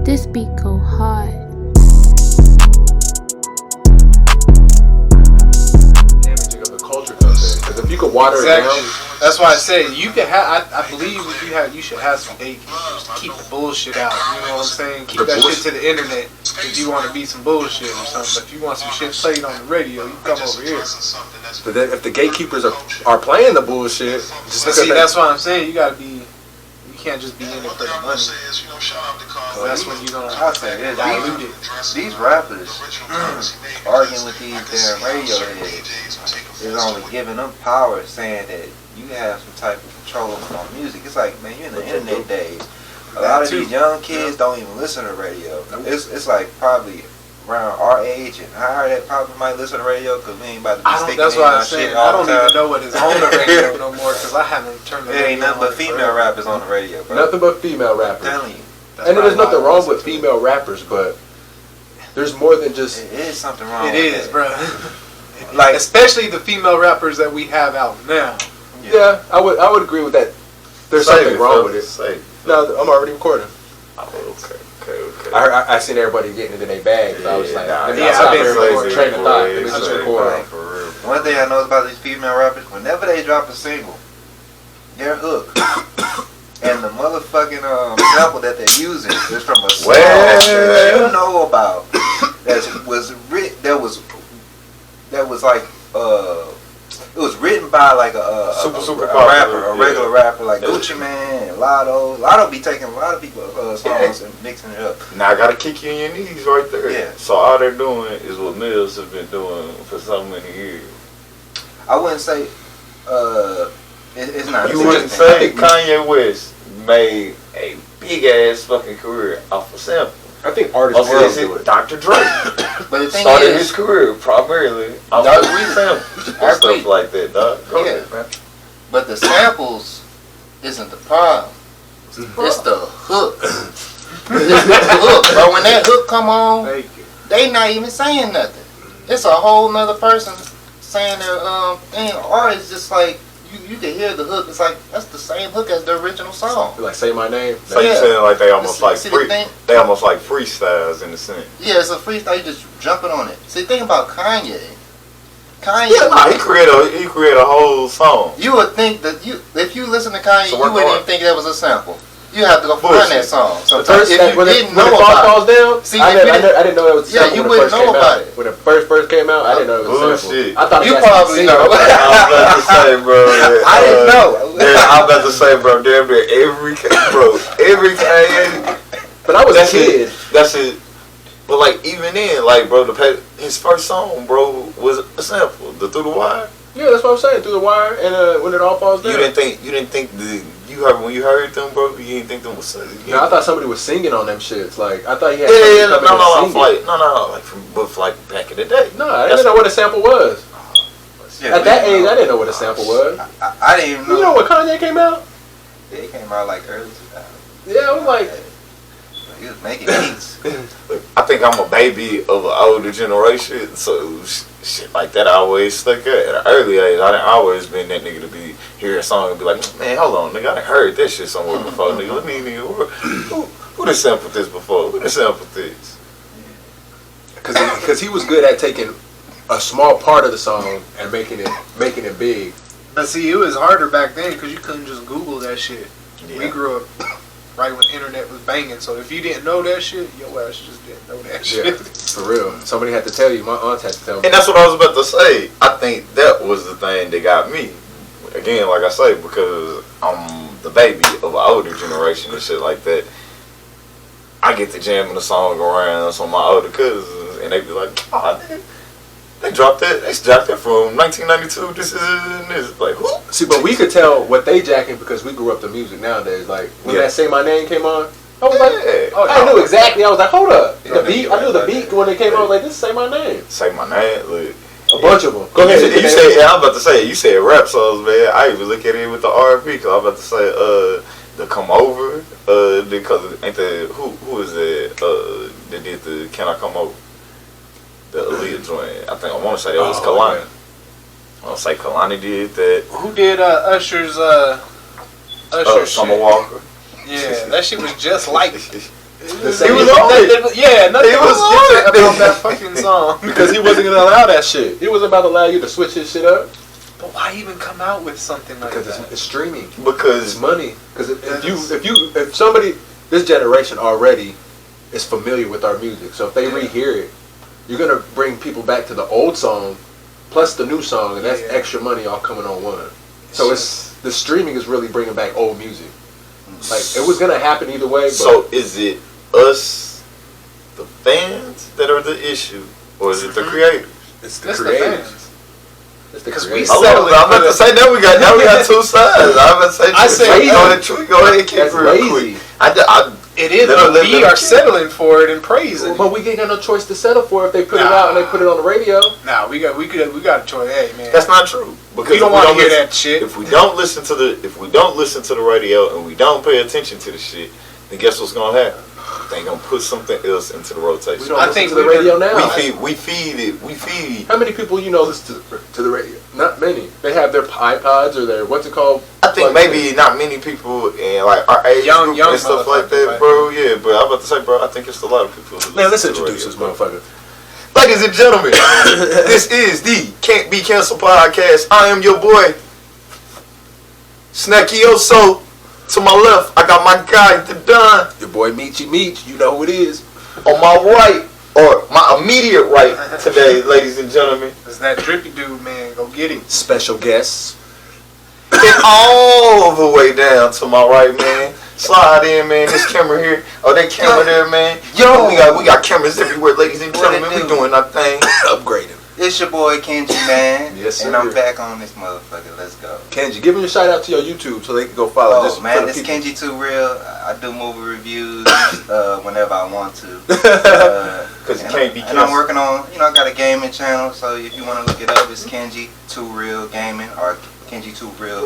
This beat go hard. Damaging of the culture comes in. Because if you could water it down. That's why I said you can have. I believe if you should have some gatekeepers to keep the bullshit out. You know what I'm saying? Keep that shit to the internet if you want to be some bullshit or something. But if you want some shit played on the radio, you come over here. But then if the gatekeepers are playing the bullshit, just see, that's why I'm saying you gotta be. You can't just be in it for the money. So that's when you're gonna. I say this, these rappers arguing with these damn radio heads is only giving them power, saying that you have some type of control on music. It's like, man, you're in the internet days. A lot of these young kids don't even listen to radio. It's like probably around our age and higher that probably might listen to radio because we ain't about to be sticking that's in why our I'm saying shit all I don't the time. even know what is on the radio no more because I haven't turned the radio on. It ain't nothing but female rappers on the radio, bro. Nothing but female rappers. I'm telling you. And there's nothing wrong with female rappers, but there's more than just. It is something wrong with it is, that. bro. Like, especially the female rappers that we have out now. Yeah, I would agree with that. There's something wrong with it. No, I'm already recording. Oh, okay. I seen everybody getting it in their bags. I was like, I've been train of thought. Let me just just record. One thing I know about these female rappers, whenever they drop a single, they're hooked. And the motherfucking sample that they're using is from a song that you know about that was like it was written by like a rapper, a regular rapper like Gucci Mane, Lotto. Lotto be taking a lot of people's songs and mixing it up. Now I gotta kick you in your knees right there. Yeah. So all they're doing is what Mills have been doing for so many years. I wouldn't say it's not. You wouldn't say Kanye West made a big ass fucking career off of sample. I think artists will do it. Dr. Dre but the thing started his career primarily off of samples and stuff like that, dog. Go ahead, man. But the samples isn't the problem. It's the hook. It's the hook. But when that hook come on, they not even saying nothing. It's a whole nother person saying their thing. Or it's just like you can hear the hook. It's like that's the same hook as the original song. Like say my name. So you saying like they almost like they almost like freestyles in the sense. Yeah, it's a freestyle. You just jumping on it. See, think about Kanye. Yeah, he created a whole song. You would think that if you listen to Kanye, you wouldn't even think that was a sample. You have to go find that song. Sometimes if you didn't know about it, see, I didn't know it was a sample. Yeah, you wouldn't know about it. When it first came out, I didn't know it was a sample. I thought you probably know. I was about to say, bro. I didn't know. I was about to say, bro. Damn near every Kanye. But I was a kid. That's it. But like even then, like bro, his first song, bro, was a sample. The Through the Wire. Yeah, that's what I'm saying. Through the Wire and When It All Falls Down. You didn't think when you heard them, bro. You didn't think them was. No, I thought somebody was singing on them shits. Like I thought he had. No, like back in the day. No, I didn't know what a sample was. At that age, I didn't know what a sample was. I didn't even know. You know when Kanye came out? Yeah, he came out like early 2000s. Yeah, I was like. He was making beats. I think I'm a baby of an older generation, so shit like that I always stuck at an early age. I done always been that nigga to be hear a song and be like, man, hold on, nigga, I done heard that shit somewhere before, nigga. Let me who done sampled this before? Who done sampled this? Because he was good at taking a small part of the song and making it big. But see, it was harder back then because you couldn't just Google that shit. Yeah. We grew up right when the internet was banging, so if you didn't know that shit, your ass just didn't know that shit. Yeah, for real. Somebody had to tell you. My aunt had to tell me. And that's what I was about to say. I think that was the thing that got me. Again, like I say, because I'm the baby of an older generation and shit like that. I get to jamming the song around some of my older cousins, and they be like, "Oh, they dropped that. They dropped that from 1992. This is like who?" See, but we could tell what they jacking because we grew up to music nowadays. Like when that "Say My Name" came on, I was like, I knew exactly. I was like, hold up, the beat. I knew the beat when it came on. I was like, this is "Say My Name." Say my name. Look. A bunch of them. Go ahead. You said, yeah, I'm about to say, you said rap songs, man. I even look at it with the R&B because I'm about to say, the Come Over, because ain't the who is that that did the Can I Come Over? The Aaliyah joint. I think I want to say that was Kalani. I want to say Kalani did that. Who did Usher's Summer Walker. Yeah, that shit was just like He was on it. Yeah, nothing He was different on it. about that fucking song. Because he wasn't gonna allow that shit. He wasn't about to allow you to switch his shit up. But why even come out with something like Because that? it's streaming. Because It's money. Because if somebody, this generation already is familiar with our music, so if they rehear it, you're gonna bring people back to the old song, plus the new song, and that's extra money all coming on one. So it's the streaming is really bringing back old music. Like it was gonna happen either way. But so is it us, the fans, that are the issue, or is it the creators? it's the It's the creators. fans. It's the 'Cause we creators. I'm about to say now we got two sides. I'm about to say I say go ahead and keep that's it real lazy. quick. It is, Let but them- we let them are keep- settling for it and praising. But we ain't got no choice to settle for if they put it Nah. out and they put it on the radio. Nah, we got a choice. Hey man, That's not true. Because we don't if want to hear listen- that shit. If we don't listen to the radio and we don't pay attention to the shit, then guess what's gonna happen? They gonna put something else into the rotation. We don't I listen think to the we've radio been- now. We feed. How many people listen to the radio? Not many. They have their iPods or their what's it called? I think maybe not many people in like our age Young group and stuff like motherfuckers, that, right? bro. Yeah, but I'm about to say, bro, I think it's a lot of people. Who Man, let's listen to the introduce this radio, bro. motherfucker. Ladies and gentlemen, this is the Can't Be Canceled podcast. I am your boy, Snackioso. To my left, I got my guy, the Don. Your boy Meech, you know who it is. On my right, or my immediate right today, ladies and gentlemen, It's that drippy dude, man. Go get him. Special guests. and all the way down to my right, man. Slide in, man. This camera here, that camera there, man. Yo. we got cameras everywhere, ladies and What it gentlemen. We do? doing our thing. Upgrading. It's your boy Kenji, man. Yes, And sir. I'm back on this motherfucker. Let's go. Kenji, give him a shout out to your YouTube so they can go follow. Oh Just man, for the it's people. Kenji Too Real. I do movie reviews whenever I want to. Because it And can't be And I'm canceled. working on, I got a gaming channel, so if you want to look it up, it's Kenji Too Real Gaming or Kenji Too Real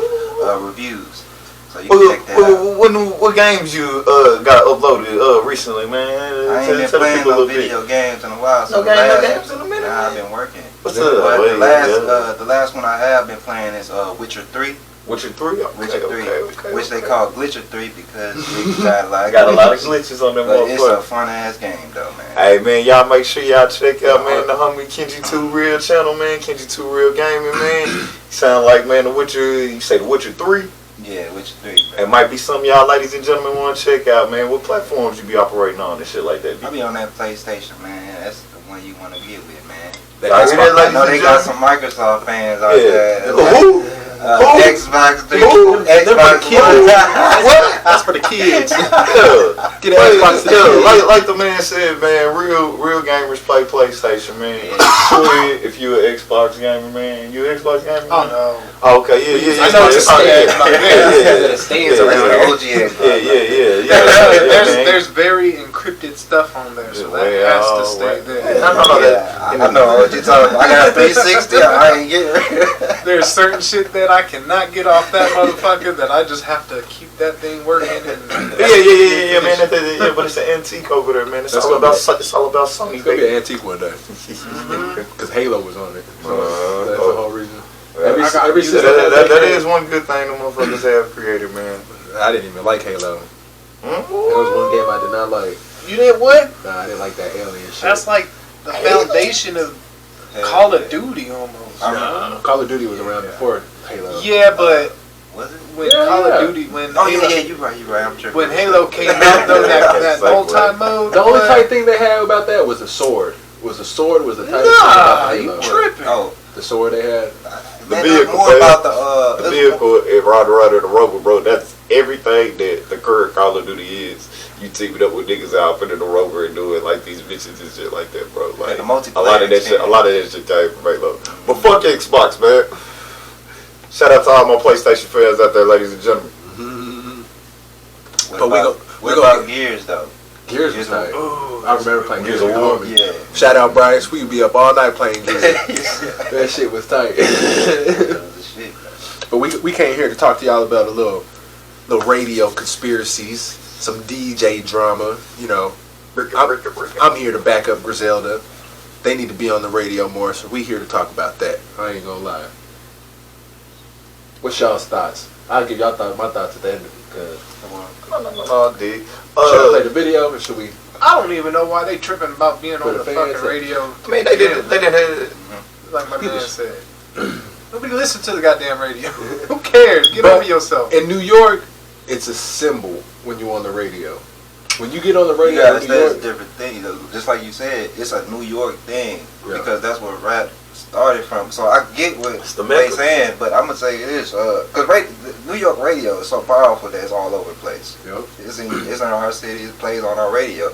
Reviews. So you can check that out. What games you got uploaded recently, man? I ain't been Tell the playing people a no little bit. video games in a while. So No games in a minute, Nah, I've man. been working. What's Yeah, up? But Wait, the last one I have been playing is Witcher 3. Witcher 3? Okay, Witcher 3, okay, which they okay. call Glitcher 3 because it got I got a lot of glitches on them But it's a motherfuckers. fun ass game though, man. Hey man, y'all make sure y'all check out man the homie Kenji 2 Real channel, man. Kenji 2 Real Gaming, man. Sound like man the Witcher. You say the Witcher 3? Yeah, Witcher 3. It might be something y'all ladies and gentlemen want to check out, man. What platforms you be operating on and shit like that? I be on that PlayStation, man. That's the one you want to get with, man. Y'all hear that, I ladies know and they got gentlemen? some Microsoft fans out Yeah. there. Who? Xbox 3. Who? Xbox kids. What? That's for the kids. Yeah. Get an Xbox Like the man said, man, real gamers play PlayStation, man. Truly, if you an Xbox gamer, man, you an Xbox gamer? Oh Man? no. Oh, okay, yeah. I know it's a Oh, stand. It stands Yeah, that's yeah, the OG Xbox. Yeah. There's very encrypted stuff on there, so that Yeah, has to well, stay well. there. No, Yeah, I know what you're talking about. I got a 360. I ain't getting rid. There's certain shit that I cannot get off that motherfucker that I just have to keep that thing working. And Yeah, man. But it's an antique over there, man. It's all about Sony, It's gonna be baby. an antique one day. Because Halo was on it. So that's the whole reason. I got Every used system to has That their is one good thing the motherfuckers have created, man. I didn't even like Halo. That was one game I did not like. you did what? Nah, I didn't like that alien shit. That's like the foundation of Call of Duty almost. Nah, Call of Duty was around before Halo. Yeah, but Was it? when Yeah, Call yeah. of Duty, when Oh Halo, yeah, you're right. I'm tripping. when Halo came out, though, that multi mode. The only tight thing they had about that was the sword. Was the tightest thing Nah, about you Halo. tripping? Oh, The sword they had. The man, vehicle, more baby. about The vehicle, if Rider the Rover, bro, that's everything that the current Call of Duty is. You team it up with niggas out, put in the Rover and do it like these bitches and shit like that, bro. Like the multiplayer a lot of that shit came from Halo. But fuck Xbox, man. Shout out to all my PlayStation fans out there, ladies and gentlemen. What But we about, go- what we about go- Gears though? Gears was tight. Ooh, I remember playing Gears Gears of of War. War. Yeah. Shout out Brian, we would be up all night playing Gears. That shit was tight. That was the shit. But we came here to talk to y'all about a little radio conspiracies, some DJ drama. You know, I'm here to back up Griselda. They need to be on the radio more, so we here to talk about that. I ain't gonna lie. What's y'all's thoughts? I'll give y'all my thoughts at the end No, dig. Should I play the video or should we? I don't even know why they tripping about being For on the the fans, fucking radio. I mean, they didn't have. Like my man said. Nobody listen to the goddamn radio. Who cares? Get over yourself. In New York, it's a symbol when you're on the radio. When you get on the You radio, gotta in New say it's a York, different thing. Though. Just like you said, it's a New York thing Yeah. because that's where rap started from. So I get what It's the they're Mecca. saying, but I'm gonna say this because New York radio is so powerful that it's all over the place. Yep. It's in our city. It plays on our radio.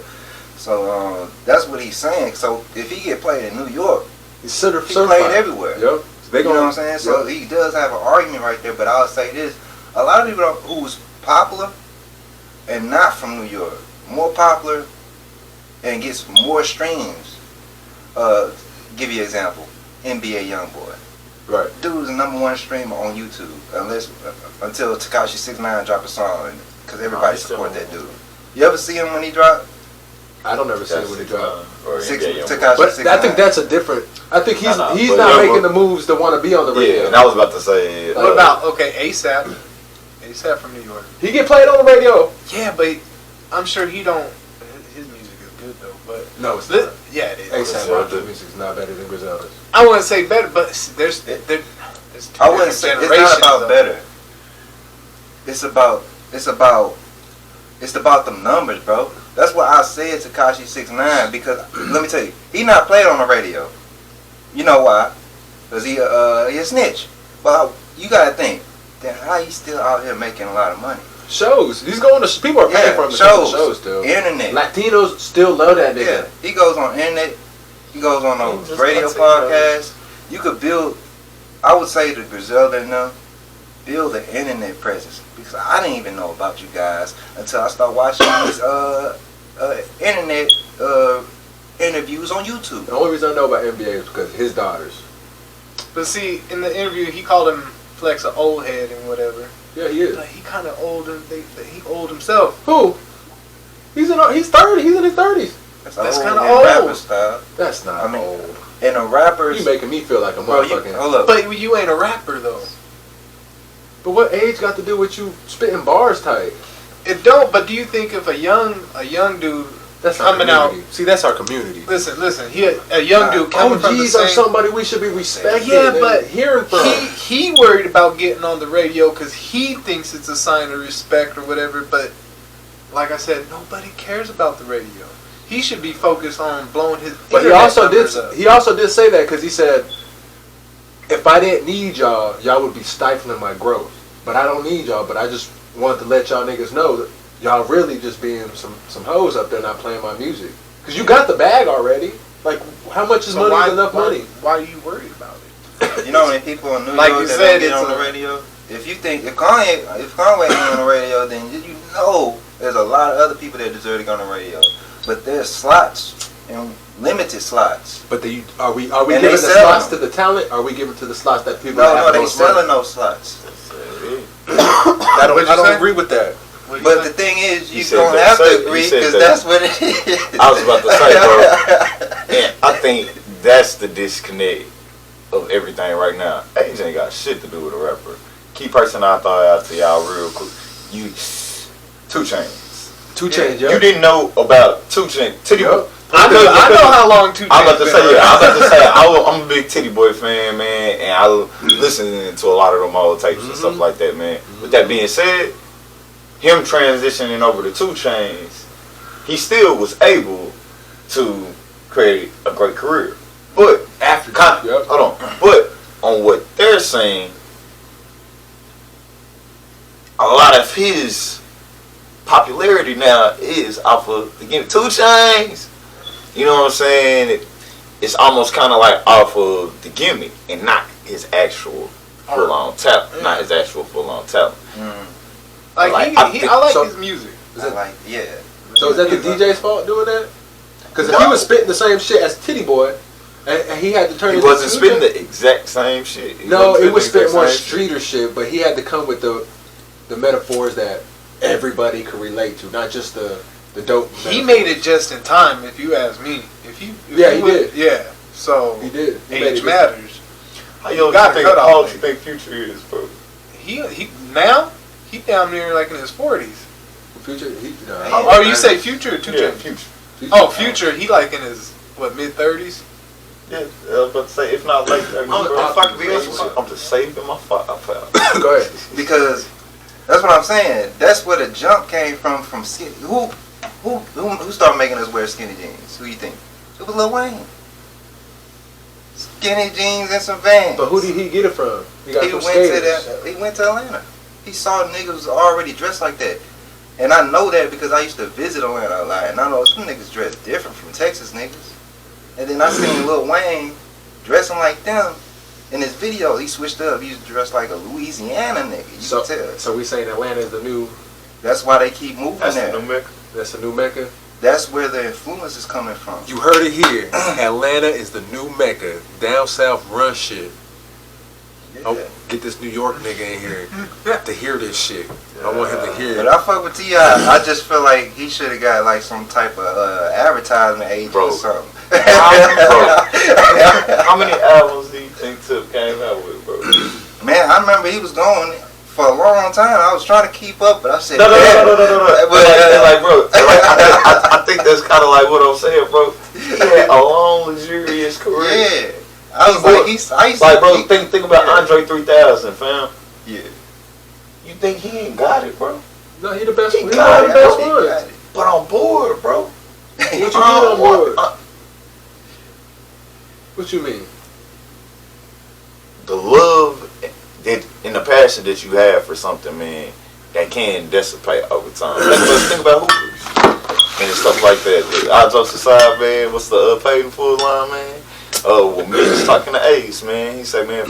So that's what he's saying. So if he get played in New York, He's he played everywhere. Yep. They You know gonna, what I'm saying? So he does have an argument right there, but I'll say this. A lot of people who's popular and not from New York, more popular and gets more streams. Give you an example. NBA Youngboy. Right. Dude's the #1 streamer on YouTube until Tekashi 6ix9ine drop a song because everybody support that dude. You ever see him when he drop? I don't ever see it when he drops. Tekashi But 6ix9ine. I think that's a different. I think he's Nah, he's but not yeah, making but- the moves to want to be on the radio. Yeah, and I was about to say. What about ASAP? ASAP from New York. He get played on the radio. Yeah, but I'm sure he don't. His music is good though, but No, it's not. yeah, it is. ASAP Rock's music is not better than Griselda's. I wouldn't say better, but there's two I wouldn't different say it's generations. not about though. better. It's about them numbers, bro. That's what I said to Tekashi 6ix9ine because let me tell you, he not played on the radio. You know why? Because he a snitch. But you gotta think, then how he still out here making a lot of money? Shows. He's going to. People are paying for him to come to shows still. Internet. Latinos still love that nigga. Yeah, he goes on internet. He goes on those Just radio Latinos. podcasts. You could build. I would say to Griselda and them, build an internet presence because I didn't even know about you guys until I started watching these internet interviews on YouTube. The only reason I know about NBA is because his daughters. But see, in the interview, he called him Flex an old head and whatever. Yeah, he is. But he kind of old, and he old himself. Who? He's 30. He's in his 30s. That's old kinda in old. rapper style. That's not I mean, old. And the rappers. You making me feel like a Bro, motherfucking. hold up. But you ain't a rapper though. But what age got to do with you spitting bars tight? It don't. But do you think if a young dude That's our coming out? community. See, that's our community. Listen. He a young dude coming from the OGs are same. somebody we should be respecting. Yeah, and but hearing from. he worried about getting on the radio because he thinks it's a sign of respect or whatever. But like I said, nobody cares about the radio. He should be focused on blowing his. But he internet also numbers up. did say that because he said, if I didn't need y'all would be stifling my growth. But I don't need y'all. But I just wanted to let y'all niggas know that y'all really just being some hoes up there not playing my music. Because you got the bag already. Like, how much is money is enough money? Why are you worried about it? You know how many people in New Like York you that said, don't get it's on the a- radio? If you think if Conway ain't on the radio, then you know there's a lot of other people that deserve to go on the radio. But there's slots and limited slots. But are we And giving they the selling slots them. to the talent? Or are we giving to the slots that people that No, have the they most money? selling those slots. I What'd you don't say? agree with that. What'd you But say? the thing is, you said don't that. have Say- to you agree said because that. that's what it is. I was about to say, bro. And I think that's the disconnect of everything right now. Age ain't got shit to do with a rapper. Key person I thought out to y'all real quick. You 2 Chainz. 2 Chainz, You didn't know about 2 Chainz. Titty Yep. Boy. I know how long 2 I'm about to Chainz say, been yeah, I'm around. about to say, I'm a big Titty Boy fan, man, and I listen to a lot of them old tapes and stuff like that, man. With that being said, him transitioning over to 2 Chainz, he still was able to create a great career. But After hold on. But on what they're saying, a lot of his popularity now is off of again 2 Chainz. You know what I'm saying? It's almost kind of like off of the gimmick and not his actual full-on talent. Not his actual full-on talent. Like, Like, I I like so- his music. Yeah. So is that the DJ's fault doing that? Because if he was spitting the same shit as Titty Boy, and he had to turn He into wasn't 2 spitting Chainz- the exact same shit. He No, wasn't it was the spitting exact more same shit. streeter shit, but he had to come with the metaphors that everybody could relate to, not just the dope. He metaphors. made it just in time, if you ask me. If Yeah, you he would- did. Yeah. So He did. He made age it- matters. How young gotta you think, cut off how old things. you think Future is, bro? He now He down there like in his 40s. Future, Oh, you say Future or 2 Yeah, Chainz? Future. Oh, Future, he like in his, mid 30s? Yeah, I was about to say, if not late 30s, bro. If I could be honest, I'm just saving my file. Go ahead. because that's what I'm saying. That's where the jump came from skinny. Who started making us wear skinny jeans? Who you think? It was Lil Wayne. Skinny jeans and some Vans. But who did he get it from? He got He from went skaters. he went to Atlanta. He saw niggas already dressed like that. And I know that because I used to visit Atlanta a lot. And I know some niggas dress different from Texas niggas. And then I seen Lil Wayne dressing like them. In his video, he switched up. He used to dress like a Louisiana nigga. You can tell. So we saying Atlanta is the new. That's why they keep moving That's there. the new Mecca. That's the new Mecca. That's where the influence is coming from. You heard it here. Atlanta is the new Mecca. Down south run shit. Yeah. Oh, get this New York nigga in here to hear this shit. I want him to hear But it. I fuck with T.I. I just feel like he should have got like some type of advertisement agent or something. How many albums do you think Tip came out with, bro? Man, I remember he was going for a long time. I was trying to keep up, but I said, No. But, Like, bro, I think that's kind of like what I'm saying, bro. He had a long, luxurious career. yeah. I was like, I used Like, to, bro, think about Andre 3000, fam. Yeah. You think he ain't got it, bro? No, he the best. He He got one of it, the best bro. ones. But on board, bro. What you mean on board? What you mean? The love that and the passion that you have for something, man, that can dissipate over time. Think about Hoopers and stuff like that. All jokes aside, man, what's the paid in full line, man? When me was talking to Ace, man, he said, man,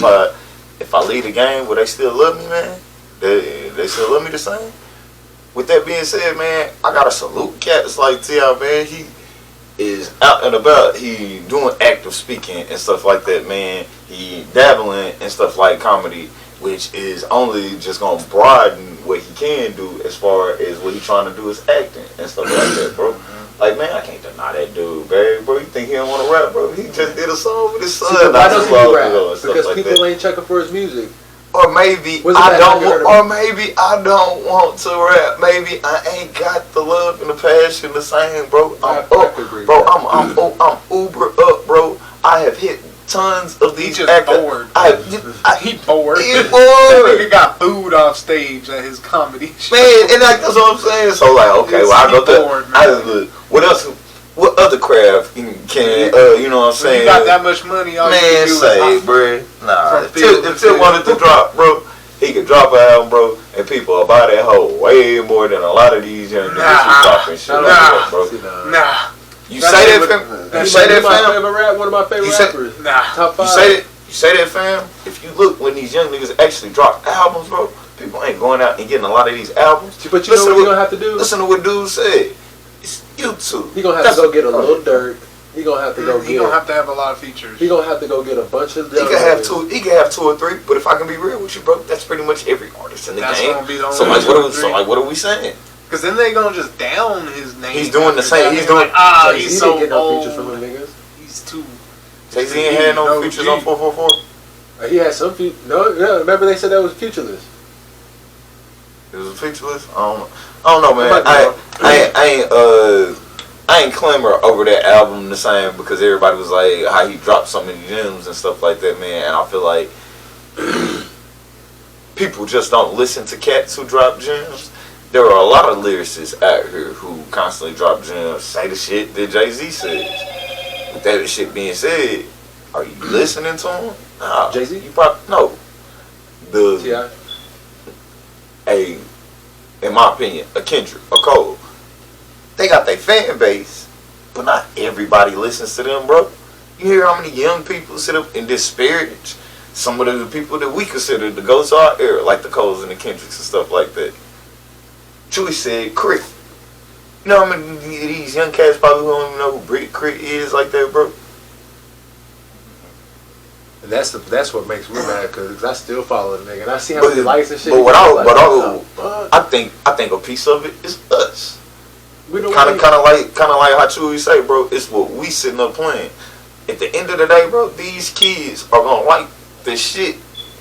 if I leave the game, will they still love me, man? They still love me the same? With that being said, man, I gotta salute cats like T.I., man. He is out and about. He doing active speaking and stuff like that, man. He dabbling in stuff like comedy, which is only just gonna broaden what he can do as far as what he trying to do is acting and stuff like that, bro. Like, man, I can't deny that dude, baby, bro. You think he don't want to rap, bro? He just did a song with his son. Why doesn't he rap? Because Because people ain't checking for his music. Or maybe What's the I best don't you heard want, of or maybe I don't want to rap. Maybe I ain't got the love and the passion the same, bro. I'm up, bro. I'm uber up, bro. I have hit tons of He these just actors. bored. He bored. He That bored. nigga got booed off stage at his comedy show. Man, and that's what I'm saying. So like, okay, well I go bored, through. man. What else? What other craft can you know what I'm saying? You got that much money, all you Man, can do say, is bro. Nah, from field to if Tip field. wanted to drop, bro, he could drop an album, bro, and people will buy that hoe way more than a lot of these young niggas who dropping shit like that, bro. Nah. You say that, fam? You say that, fam? One of my favorite You say- rappers. Nah. Top You 5. say that? You say that, fam? If you look when these young niggas actually drop albums, bro, people ain't going out and getting a lot of these albums. But you know what he gonna have to do? Listen to what dude said. It's YouTube. He gonna have to go get a little dirt. He gonna have to go He get. gonna have to have a lot of features. He gonna have to go get a bunch of. He can have two. He can have 2 or 3. But if I can be real with you, bro, that's pretty much every artist in the That's game. gonna be the only So like, 2 or 3. what are we saying? Cause then they gonna just down his name. He's doing the after same- that. he's They're doing- like, Jay-Z he's didn't so get no old. features from them niggas. He's too. Jay-Z ain't had no features on 444. He had some features. No, remember they said that was featureless. It was a featureless. I don't know, man. Might be I ain't clamor over that album the same because everybody was like how he dropped so many gems and stuff like that, man. And I feel like people just don't listen to cats who drop gems. There are a lot of lyricists out here who constantly drop gems, say the shit that Jay-Z says. With that shit being said, are you listening to him? Nah. Jay-Z? You probably no. T.I. In my opinion, a Kendrick, a Cole. They got their fan base, but not everybody listens to them, bro. You hear how many young people sit up and disparage some of the people that we consider the ghosts of our era, like the Coles and the Kendricks and stuff like that. Chewy said Crit. You know how many of these young cats probably don't even know who Brick Crit is like that, bro? And that's what makes me mad because I still follow the nigga and I see how many likes and shit. But I I think a piece of it is us. we don't Kind of like how Chewy say, bro. It's what we sitting up playing. At the end of the day, bro, these kids are gonna like the shit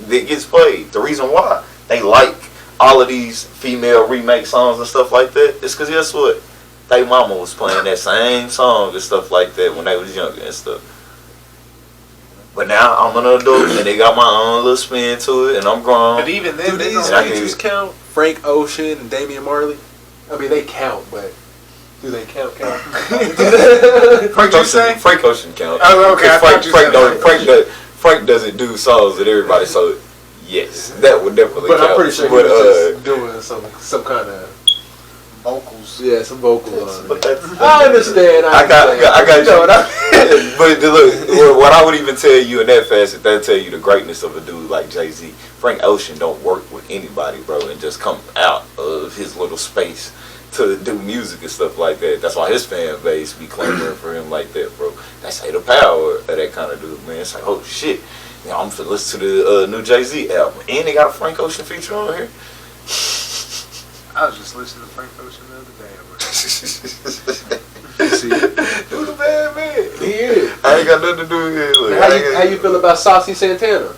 that gets played. The reason why they like all of these female remake songs and stuff like that, it's because guess what? They mama was playing that same song and stuff like that when they was younger and stuff. But now I'm an adult and they got my own little spin to it and I'm grown. But even then, Do they these don't features count? Frank Ocean and Damian Marley? I mean, they count, but do they count? What you say? Frank Ocean count. Oh, okay. I thought you said Frank doesn't do songs with everybody, so yes, that would definitely But count. I'm pretty sure he But, was just doing some kind of vocals. yeah, some vocals on but it. that's, I understand. I got You know you. what I mean? But look, what I would even tell you in that facet, that'll tell you the greatness of a dude like Jay-Z. Frank Ocean don't work with anybody, bro, and just come out of his little space to do music and stuff like that. That's why his fan base be clamoring for him like that, bro. That's like the power of that kind of dude, man. It's like, oh shit, you know, I'm finna listen to the new Jay-Z album, and they got a Frank Ocean feature on here. I was just listening to Frank Ocean the other day. See, Do the bad man. he is. I ain't got nothing to do with it. Look, How you feel about Saucy Santana?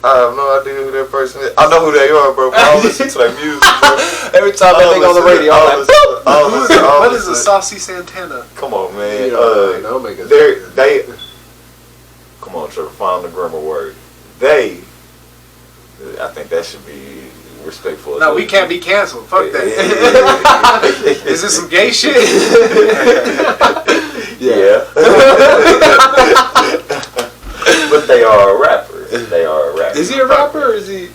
I have no idea who that person is. I know who they are, bro, but I don't listen to their music, bro. Every time I think on the radio, I'm like, What is a Saucy Santana? Come on, man. you know, don't make us. They. Come on, Trevor. Find the grammar word. They. I think that should be respectful. No, we can't be canceled. Fuck that. Is this some gay shit? Yeah. But they are rappers. They are rappers. Is he a rapper or is he?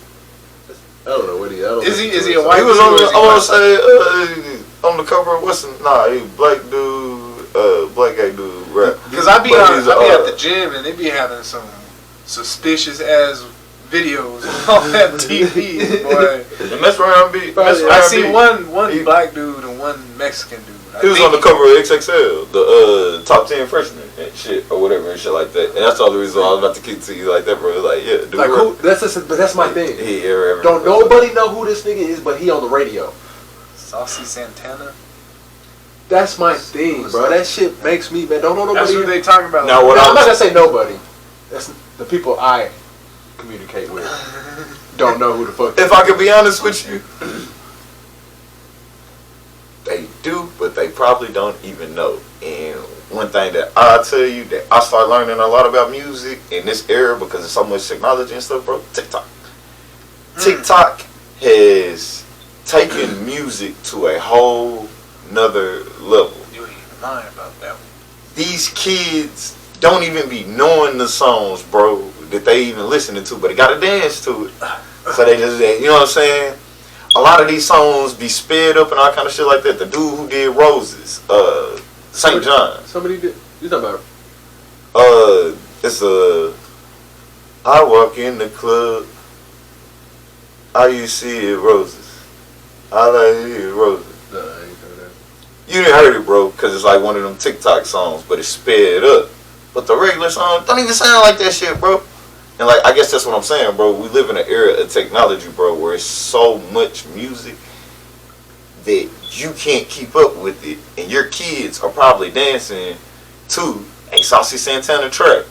I don't know what he. I don't Is he listen to a it, white He was dude on or the, is he I want black? to say, on the cover of he was black dude, black gay dude, rap. Because I be But he's, at the gym and they be having some suspicious ass videos on that TV, boy. And that's where I'm be. That's where I I'm see be. one He- black dude and one Mexican dude. He was on the cover of XXL, the top 10 freshmen and shit, or whatever and shit like that. And that's all the reason why I was about to kick to you like that, bro. Like, yeah, dude. Like who? But that's my thing. Don't nobody know who this nigga is, but he on the radio. Saucy Santana. That's my thing, bro. That shit makes me, man. Don't know That's nobody. what they talking about. Now, what No, I'm I'm not gonna say nobody. That's the people I communicate with. Don't know who the fuck. if I could be honest with you, they do, but they probably don't even know. And one thing that I tell you that I started learning a lot about music in this era because of so much technology and stuff, bro. TikTok. TikTok has taken music to a whole nother level. You ain't even lying about that one. These kids don't even be knowing the songs, bro, that they even listening to, but they gotta dance to it. So they just, you know what I'm saying? A lot of these songs be sped up and all kind of shit like that. The dude who did Roses, St. John. Somebody did. You talking about? It's I walk in the club, all you see is roses. All I see is roses. No, I ain't heard that. You didn't heard it, bro, because it's like one of them TikTok songs, but it's sped up. But the regular song don't even sound like that shit, bro. And like, I guess that's what I'm saying, bro. We live in an era of technology, bro, where it's so much music that you can't keep up with it. And your kids are probably dancing to a Saucy Santana track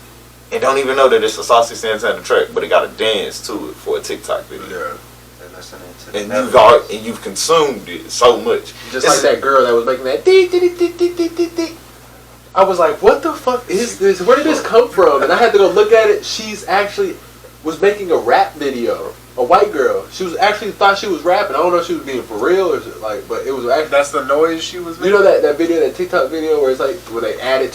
and don't even know that it's a Saucy Santana track, but they got to dance to it for a TikTok video. Yeah. They're listening to the And melody. you've consumed it so much. Just like that girl that was making that dee dee dee dee dee dee dee. I was like, what the fuck is this? Where did this come from? And I had to go look at it. She's actually was making a rap video. A white girl. She was actually thought she was rapping. I don't know if she was being for real or like, but it was actually. That's the noise she was You making? know that video, that TikTok video where it's like where they added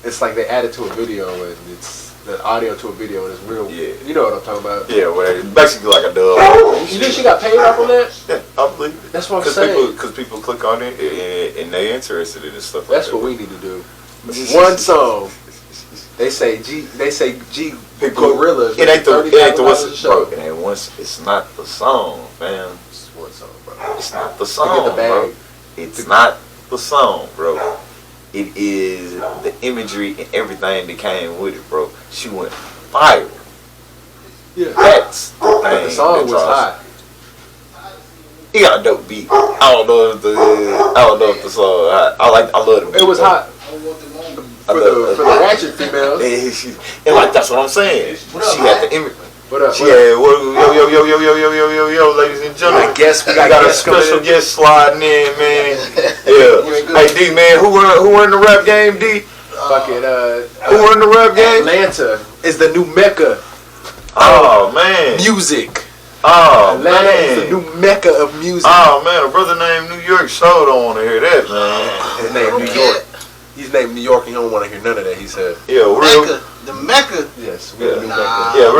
it's like they added to a video and it's the audio to a video and it's real. Yeah. You know what I'm talking about. Yeah, well, it's basically like a dub. You think she got paid off on that? Yeah, I believe it. That's what I'm saying. Because people click on it and they interested in this stuff. That's like what we need to do. One song. They say G Gorilla. It ain't the what's $30,000 bro. It ain't once. It's not the song, fam. It's one song, bro. It's not the To song, get the bag. bro. It's not the song, bro. It is the imagery and everything that came with it, bro. She went viral. Yeah. That's the thing. The song that was draws- hot. He got a dope beat. I don't know if the song. I love the beat. It was though. hot. For the ratchet females. And like that's what I'm saying. She had the image. What up? Yeah, yo, ladies and gentlemen. I guess we got a guests coming special in. guest sliding in, man. Yeah. Hey, D, man, who won the rap game, D? Fucking Who won the rap game? Atlanta is the new mecca. Oh man. Music. Oh Atlanta man. is the new mecca of music. Oh man, a brother named New York Soul don't want to hear that, man. His name New York. He's named New York. He don't want to hear none of that. He said. Yeah, real. The Mecca. Yes. Yeah. The new mecca. Yeah,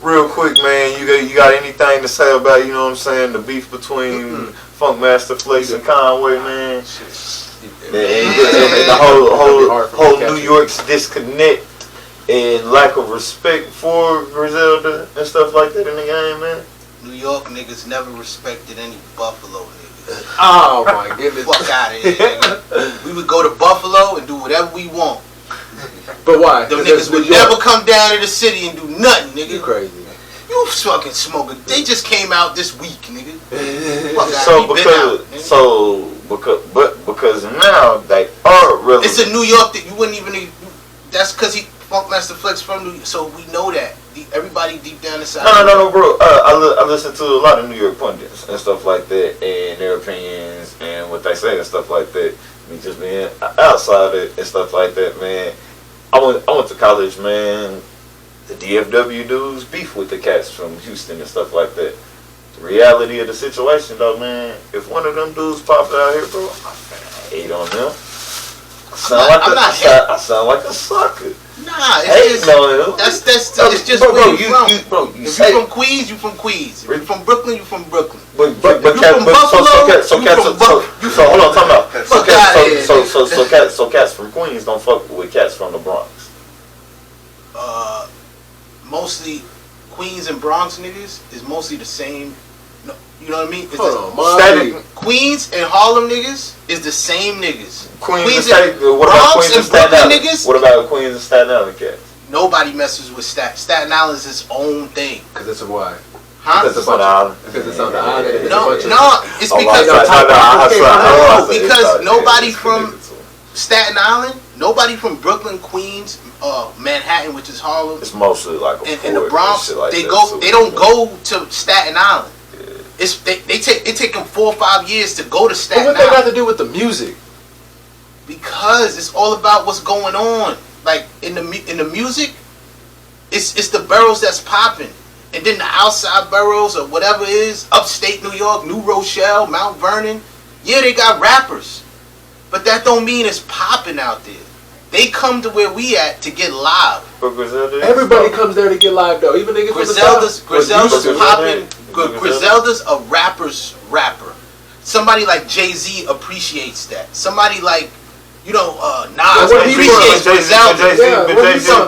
real quick, man. You got anything to say about, you know what I'm saying, the beef between Funkmaster Flex and Conway, man? And the whole New York's disconnect and lack of respect for Griselda and stuff like that in the game, man. New York niggas never respected any Buffalo niggas. Oh my goodness. Fuck out of here, nigga. We would go to Buffalo and do whatever we want. But why? Them niggas would never come down to the city and do nothing, nigga. You crazy. You fucking smoking. They just came out this week, nigga. Fuck Because now they are relevant. It's a New York that you wouldn't even. That's because Funkmaster Flex from New York, so we know that. Everybody deep down inside. No, bro. I listen to a lot of New York pundits and stuff like that, and their opinions and what they say and stuff like that. Me just being outside it and stuff like that, man. I went to college, man. The DFW dudes beef with the cats from Houston and stuff like that. The reality of the situation, though, man. If one of them dudes popped out here, bro, I hate on them. I sound like a sucker. Nah, it's just it's just where you from. If you from Queens, you from Queens. If you from Brooklyn, you from Brooklyn. But you from Buffalo, so hold on, time out. So cats from Queens don't fuck with cats from the Bronx. Mostly Queens and Bronx niggas is mostly the same. No, you know what I mean? Queens and Harlem niggas is the same niggas. Queens and Bronx and Brooklyn niggas. What about Queens and Staten Island cats? Nobody messes with Staten Island is its own thing. Because it's a why? Huh? Because it's on the island. Because it's on the island. No, it's because nobody from Staten Island, nobody from Brooklyn, Queens, Manhattan, which is Harlem. It's mostly like in the Bronx. Like they don't go to Staten Island. It's it take them 4 or 5 years to go to Staten Island. But what they got to do with the music? Because it's all about what's going on. Like in the music, it's the boroughs that's popping, and then the outside boroughs or whatever it is, upstate New York, New Rochelle, Mount Vernon. Yeah, they got rappers, but that don't mean it's popping out there. They come to where we at to get live. Everybody comes there to get live though. Even niggas Griselda's popping. Griselda's a rapper's rapper. Somebody like Jay-Z appreciates that. Somebody like, Nas appreciates Griselda.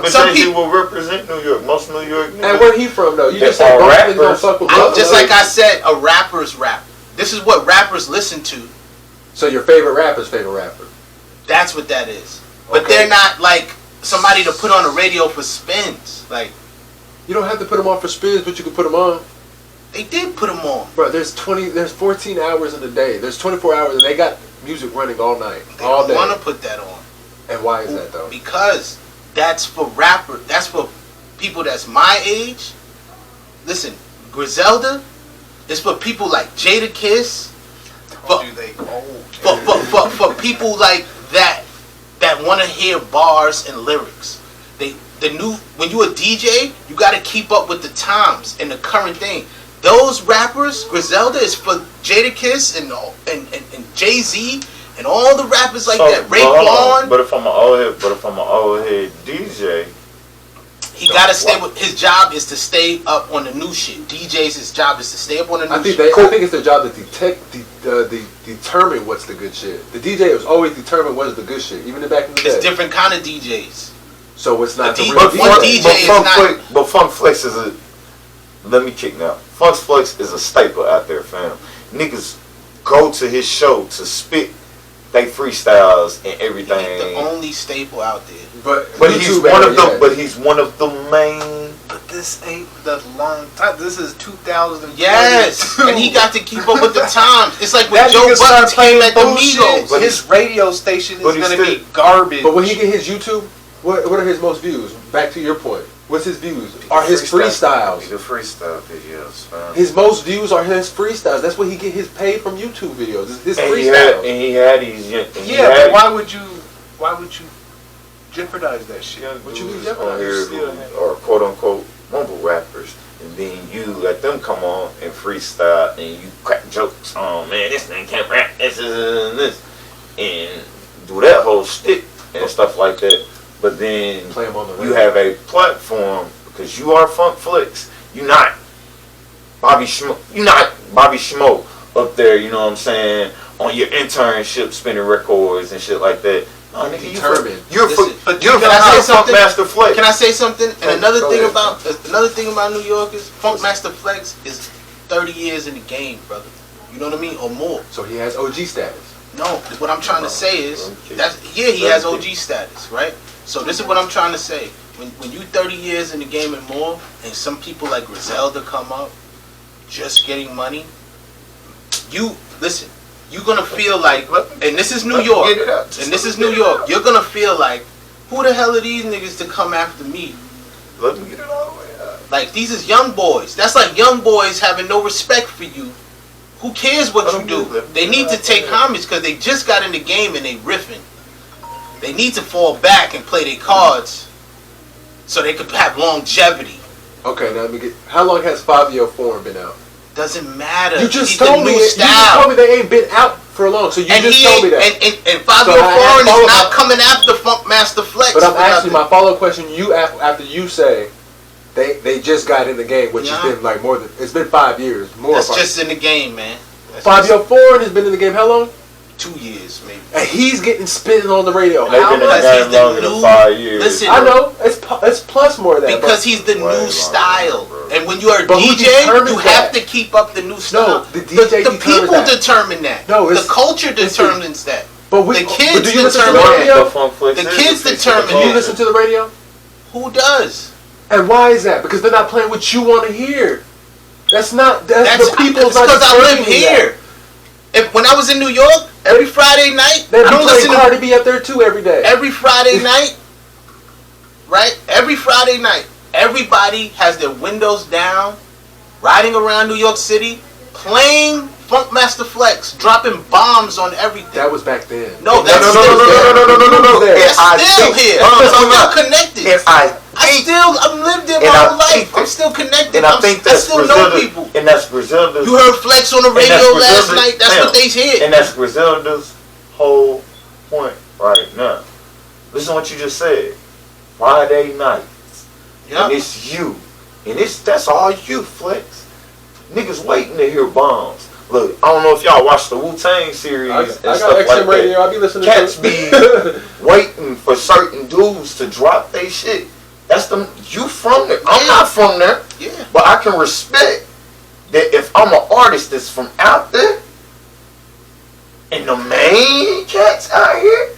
But Jay-Z will represent New York. Most New York niggas. And where he from though? You just said rappers don't fuck with Griselda. Just like I said, a rapper's rap. This is what rappers listen to. So your favorite rapper's favorite rapper. That's what that is. But they're not like somebody to put on the radio for spins. Like, you don't have to put them on for spins, but you can put them on. They did put them on. Bro, there's 14 hours in a day. There's 24 hours, and they got music running all night, all day. They don't want to put that on. And why is that though? Because that's for rappers. That's for people that's my age. Listen, Griselda is for people like Jadakiss. For people like that want to hear bars and lyrics. When you a DJ, you got to keep up with the times and the current thing. Those rappers, Griselda is for Jadakiss and Jay-Z and all the rappers like that. Raekwon. But if I'm an old head DJ, he gotta stay with his job is to stay up on the new shit. DJs, his job is to stay up on the new shit. I think it's their job to determine what's the good shit. The DJ was always determined what's the good shit, even back in the day. It's different kind of DJs. So it's not the real DJ. But Funk Flex is a. Let me kick now. Funk Flex is a staple out there, fam. Niggas go to his show to spit they freestyles and everything. He's the only staple out there. But he's one of the main. But this ain't the long time. This is 2000. Yes, and he got to keep up with the times. It's like when Joe Budden came at the Migos. But his radio station is gonna be garbage. But when he get his YouTube, what are his most views? Back to your point. What's his views? Are his freestyles. The freestyle videos. His most views are his freestyles. That's what he get his pay from YouTube videos. His and freestyles. He had these. Yeah, but why would you jeopardize that shit? What you mean on here or quote unquote mumble rappers, and then you let them come on and freestyle and you crack jokes on, man, this nigga can't rap, this and do that whole stick and stuff like that. But then Play him on the you radio. have a platform because you are Funk Flex. You're not Bobby Schmo up there. You know what I'm saying? On your internship, spinning records and shit like that. No, nigga, you're Funk Master Flex. Can I say something? And another thing about New York is Funk Master Flex is 30 years in the game, brother. You know what I mean, or more. So he has OG status. No, what I'm trying to say is he has OG status, right? So this is what I'm trying to say. When you 30 years in the game and more, and some people like Griselda come up, just getting money, you're gonna feel like, and this is New York, you're gonna feel like, who the hell are these niggas to come after me? Let me get it all the way up. Like, these is young boys. That's like young boys having no respect for you. Who cares what you do? They need to take homage because they just got in the game and they riffing. They need to fall back and play their cards so they could have longevity. Okay, now let me get. How long has Fabio Foreign been out? Doesn't matter. You just told me. You just told me they ain't been out for long. So you just told me that. And Fabio Foreign is not coming after Funk Master Flex. But I'm asking my follow-up question. You after you say they just got in the game, which has been like more than it's been 5 years. That's just in the game, man. Fabio Foreign has been in the game how long? 2 years, maybe. And he's getting spitting on the radio. They've been in the game longer than 5 years. Listen, I know. It's plus more than that. Because he's the new style. And when you are a DJ, you have to keep up the new style. No, the DJ the people determine that. No, the culture determines that. But the kids do you listen to determine the radio? The kids determine Do you listen to the radio? Who does? And why is that? Because they're not playing what you want to hear. That's the people's not because I live here. When I was in New York, every Friday night, I don't listen to Cardi B up there too every day. Every Friday night, right? Every Friday night, everybody has their windows down, riding around New York City, playing Funk Master Flex, dropping bombs on everything. That was back then. No, that's still here. No. That's still here. I'm still connected. I've lived there my whole life. I'm still connected. And I still know people. And that's Griselda's. You heard Flex on the radio last night. That's what they hear. And that's Griselda's whole point right now. Listen to what you just said. Friday nights. Yep. And it's you. And that's all you, Flex. Niggas waiting to hear bombs. Look, I don't know if y'all watch the Wu-Tang series and stuff like that. Radio. I be listening Cats be waiting for certain dudes to drop they shit. That's you from there. I'm not from there. Yeah. But I can respect that if I'm an artist that's from out there and the main cats out here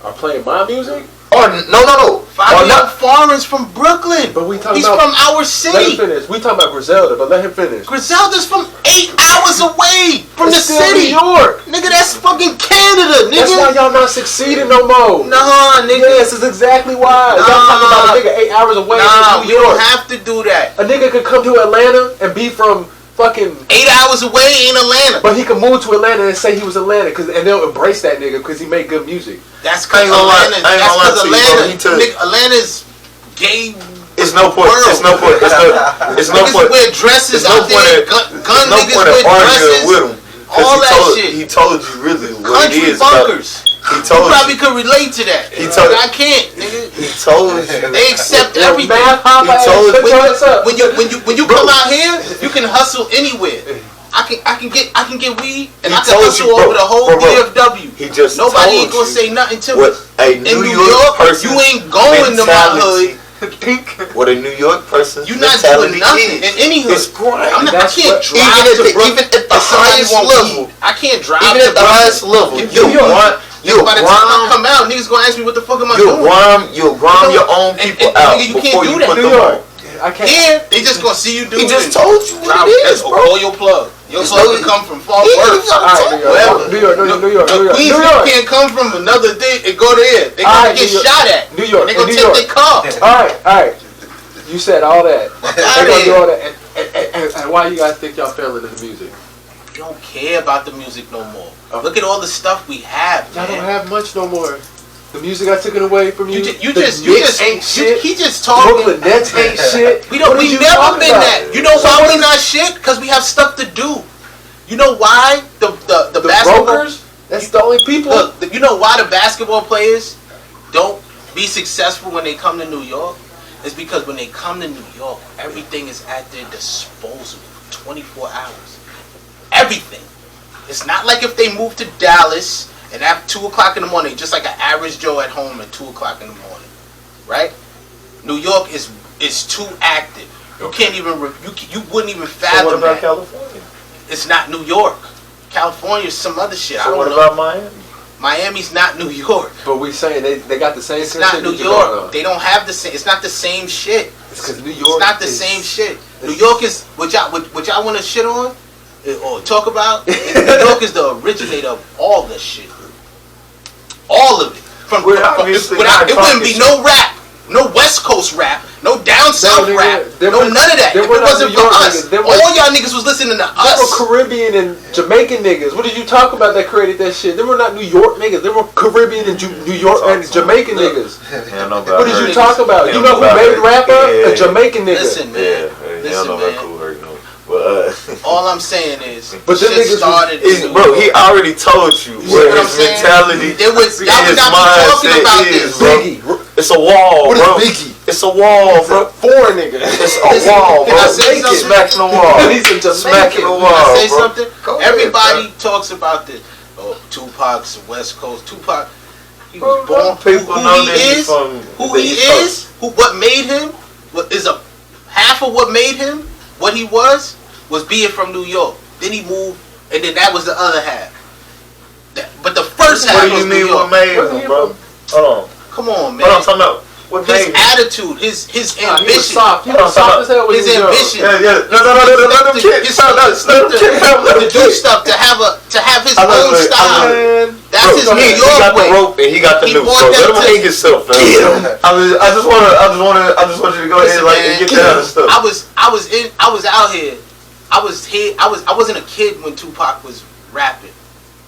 are playing my music. Or no. Fabio Foreign's from Brooklyn. But he's from our city. Let him finish. We talking about Griselda, but let him finish. Griselda's from 8 hours away from the still city. New York. Nigga, that's fucking Canada, nigga. That's why y'all not succeeding no more. Nah, nigga. Yes, that's exactly why. Y'all talking about a nigga 8 hours away from New York. You don't have to do that. A nigga could come to Atlanta and be from fucking 8 hours away in Atlanta. But he could move to Atlanta and say he was Atlanta, and they'll embrace that nigga because he made good music. That's because Atlanta's gay. It's no point. It's no point. It's no point. Wear dresses out there. Gun niggas wear dresses. With him. All that shit. He told you really what it is. Bunkers. He told you. Probably could relate to that. I can't, nigga. He told you. They accept everything. He told you. When you come out here, you can hustle anywhere. I can get weed and I can hustle over the whole DFW. Nobody ain't gonna say nothing to me. In New York, you ain't going to my hood. What a New York person. You're not doing nothing in any hood. It's grind. I can't drive even at the highest level. I can't drive even at the highest level. By the time I come out, niggas gonna ask me what the fuck am I doing? You'll grind your own people out before you put them on. I can't. Here, they just gonna see you do it. He just told you what it is, bro. Roll your plug. Your plug can come from far worse. New York. Queens can't come from another day and go there. They gonna get shot at. New York. They gonna take their car. All right. You said all that. They gonna do all that. And why you guys think y'all fell into the music? We don't care about the music no more. Look at all the stuff we have, Y'all man. don't have much no more. The music got taken away from you. You just ain't shit. He just talking. Brooklyn Nets ain't shit. We What we are you never talking been about? that. You know why we not shit? Because we have stuff to do. You know why the basketball brokers? That's the only people. Look, you know why the basketball players don't be successful when they come to New York? It's because when they come to New York, everything is at their disposal 24 hours. Everything. It's not like if they move to Dallas and at 2 o'clock in the morning, just like an average Joe at home at 2 o'clock in the morning, right? New York is too active. You can't even you wouldn't even fathom So what about that. California? It's not New York. California is some other shit. I So don't what know. about Miami? Miami's not New York. But we saying they got the same. It's not New York. They don't have the same. It's not the same shit. It's because New York. It's not the same shit. New York is what y'all want to shit on or talk about. New York is the originator of all this shit. All of it. It wouldn't be no rap, no West Coast rap, no down south rap, none of that. If it wasn't for us, all y'all niggas was listening to us. They were Caribbean and Jamaican niggas. What did you talk about that created that shit? They were not New York niggas. They were Caribbean and New York and Jamaican niggas. What did you talk about? You know who made rapper? A Jamaican nigga. Listen, man. Listen, man. All I'm saying is, but shit started. Bro, he already told you where his mentality, y'all was not talking about this. Biggie. It's a wall, what bro. Is Biggie? It's a wall, bro. Foreign nigga. It's a wall, bro. Smacking the wall. He's a Smacking the Can wall, I say bro. something? Everybody talks about this. Oh, Tupac's West Coast. Tupac, he was born. Who he is, what made him, what is a half of what made him what he was being from New York. Then he moved, and then that was the other half. But the first half was New York. What made him, bro? Hold on. Come on, man. Hold on, talking about what His made him. attitude, his ambition. He was soft. He was soft as hell when His he was ambition. Yeah. No, To do stuff, to have his own style. That's his New He York got way. the rope and he got the He noose, brought bro. them Let him to- hang himself, man. I just want you to go ahead and get that other stuff. I was out here. I wasn't a kid when Tupac was rapping.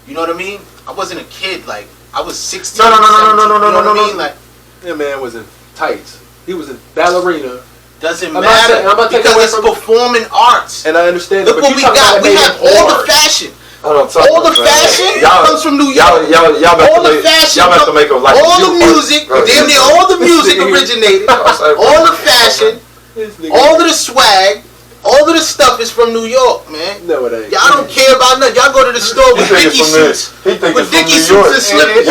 You know what I mean? I wasn't a kid. Like I was 16. No. 17, you know what I mean? Like that man was in tights. He was in ballerina. doesn't I'm matter not taking because away it's from- performing arts. And I understand. Look but what you we talking got. about We it have made him all the hard. fashion. All All the fashion comes from New York. Y'all All the fashion, Y'all have to make them like all the music, damn near all the music originated. All the fashion, all of the swag, all of the stuff is from New York, man. No, it ain't. Y'all don't care about nothing. Y'all go to the store with Dickie suits, He think with it's from Dickie New York. suits and slippers.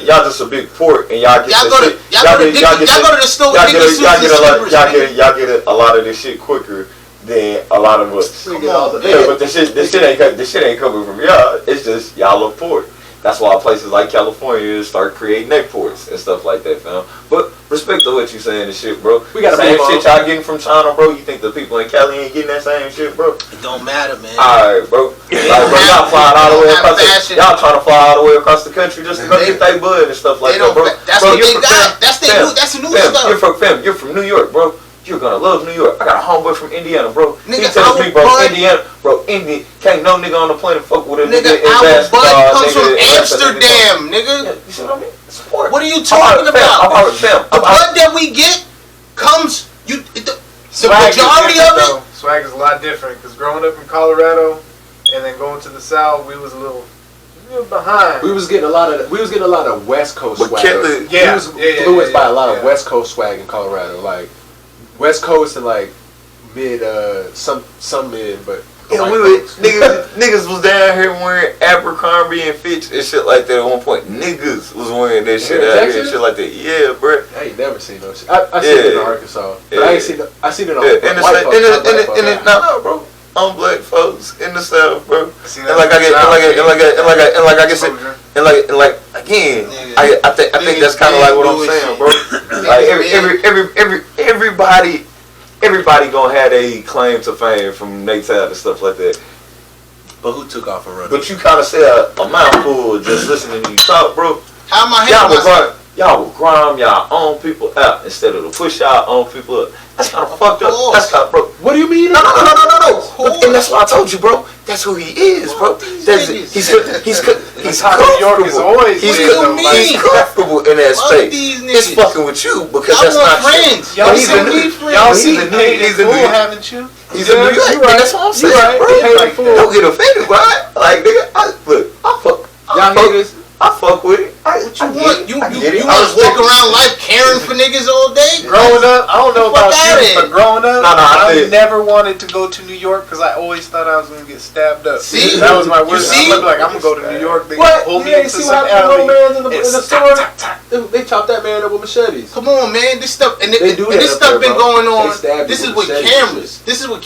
Y'all just a big port, and y'all get Y'all go to the store with Dickie suits and slippers. Y'all get a lot of this shit quicker than a lot of us. Come on, Yeah, but this shit ain't coming from y'all. It's just y'all a port. That's why places like California start creating their ports and stuff like that, fam. But respect to what you saying and shit, bro. We got same move shit y'all getting from China, bro. You think the people in Cali ain't getting that same shit, bro? It don't matter, man. Alright, bro. Y'all flying all the way across y'all trying to fly all the way across the country just to go get their bud and stuff like that, bro. That's Bro, what they got. That's the new stuff. You're from New York, bro. You're gonna love New York. I got a homeboy from Indiana, bro. Nigga, He tells me, bro, our bud- Indiana, bro, can't no nigga on the planet fuck with a Nigga, nigga in our basketball. bud comes from nigga, Amsterdam, nigga. Yeah, you see what I mean? Support. What are you talking about? The I'm bud that we get comes. The Swag is majority different, of though. Swag is a lot different because growing up in Colorado and then going to the South, we was a little behind. We was getting a lot of West Coast But swag. Kelly- We was influenced by a lot of West Coast swag in Colorado, like West Coast and like mid, some mid, but Yeah, white we were, folks. niggas was down here wearing Abercrombie and Fitch and shit like that at one point. Niggas was wearing that shit in out here and Texas? shit like that. Yeah, bro. I ain't never seen no shit. I seen it in Arkansas, but I ain't seen it. I seen it on Yeah, white folks. not black folks. no, bro. On black folks in the South, bro. See, And like again, I think that's kind of like what I'm saying, bro. Like everybody gonna have a claim to fame from Nate's out and stuff like that. But who took off and run? But you kind of say a mouthful just listening to you talk, bro. How am I Y'all hitting was myself? Y'all will grime y'all own people out instead of to push y'all own people up. That's kind of fucked up. That's kind of bro. What do you mean? No. And that's why I told you, bro. That's who he is, bro. He's how New York is always. He's comfortable in that space. He's fucking with you because that's not friends. Y'all see he's a New York, haven't you? He's a New York. That's what I'm saying, bro. Don't get offended, bro. Like, nigga, I fuck with it. What you want? You want to walk around life caring for niggas all day? Growing up, I don't know about you, but growing up, I never wanted to go to New York because I always thought I was going to get stabbed up. See? That was my worst. I'm like, I'm going to go to New York. They pull me into some alley. In the store? They chop that man up with machetes. Come on, man. This stuff, this stuff been going on. This is with cameras. This stuff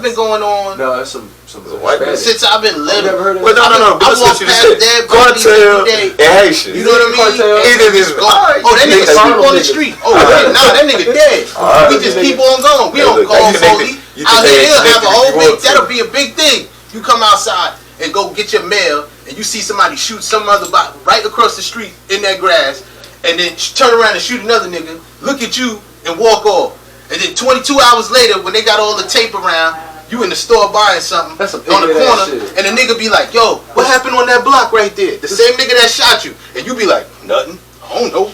been going on. No, that's some since I've been little. But no. But that's what you said. Cartel and Haitian. You know what I mean? Either this. Oh, that nigga sleep on the street. Oh, nah, that nigga dead. We just keep on going. We don't call police. Out here, he'll have a whole big. That'll be a big thing. You come outside and go get your mail, and you see somebody shoot some other body right across the street in that grass, and then turn around and shoot another nigga, look at you, and walk off. And then 22 hours later, when they got all the tape around, you in the store buying something on the corner, and the nigga be like, yo, what happened on that block right there? The same nigga that shot you. And you be like, nothing. I don't know.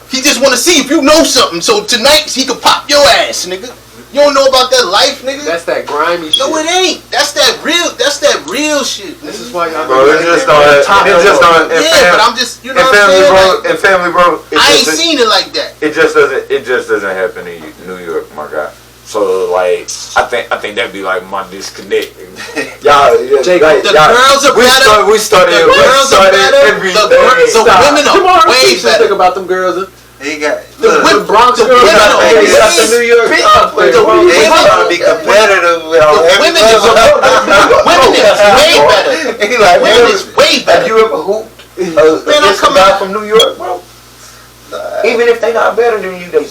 He just want to see if you know something, so tonight he could pop your ass, nigga. You don't know about that life, nigga? That's that grimy shit. No, it ain't. That's that real shit. Nigga. This is why y'all it just don't. Yeah, but I'm just, you know what I'm saying? In family, bro. I ain't seen it like that. It just doesn't happen in New York, my guy. So like, I think that'd be like my disconnect. Y'all, the girls are better. We started every the women are way better. Think about them girls. They got the Bronx girls. They got the New York complex. They trying to be competitive with all women is way better. Women is way better. Have you ever hooped against a guy from New York, bro? Even if they not better than you, they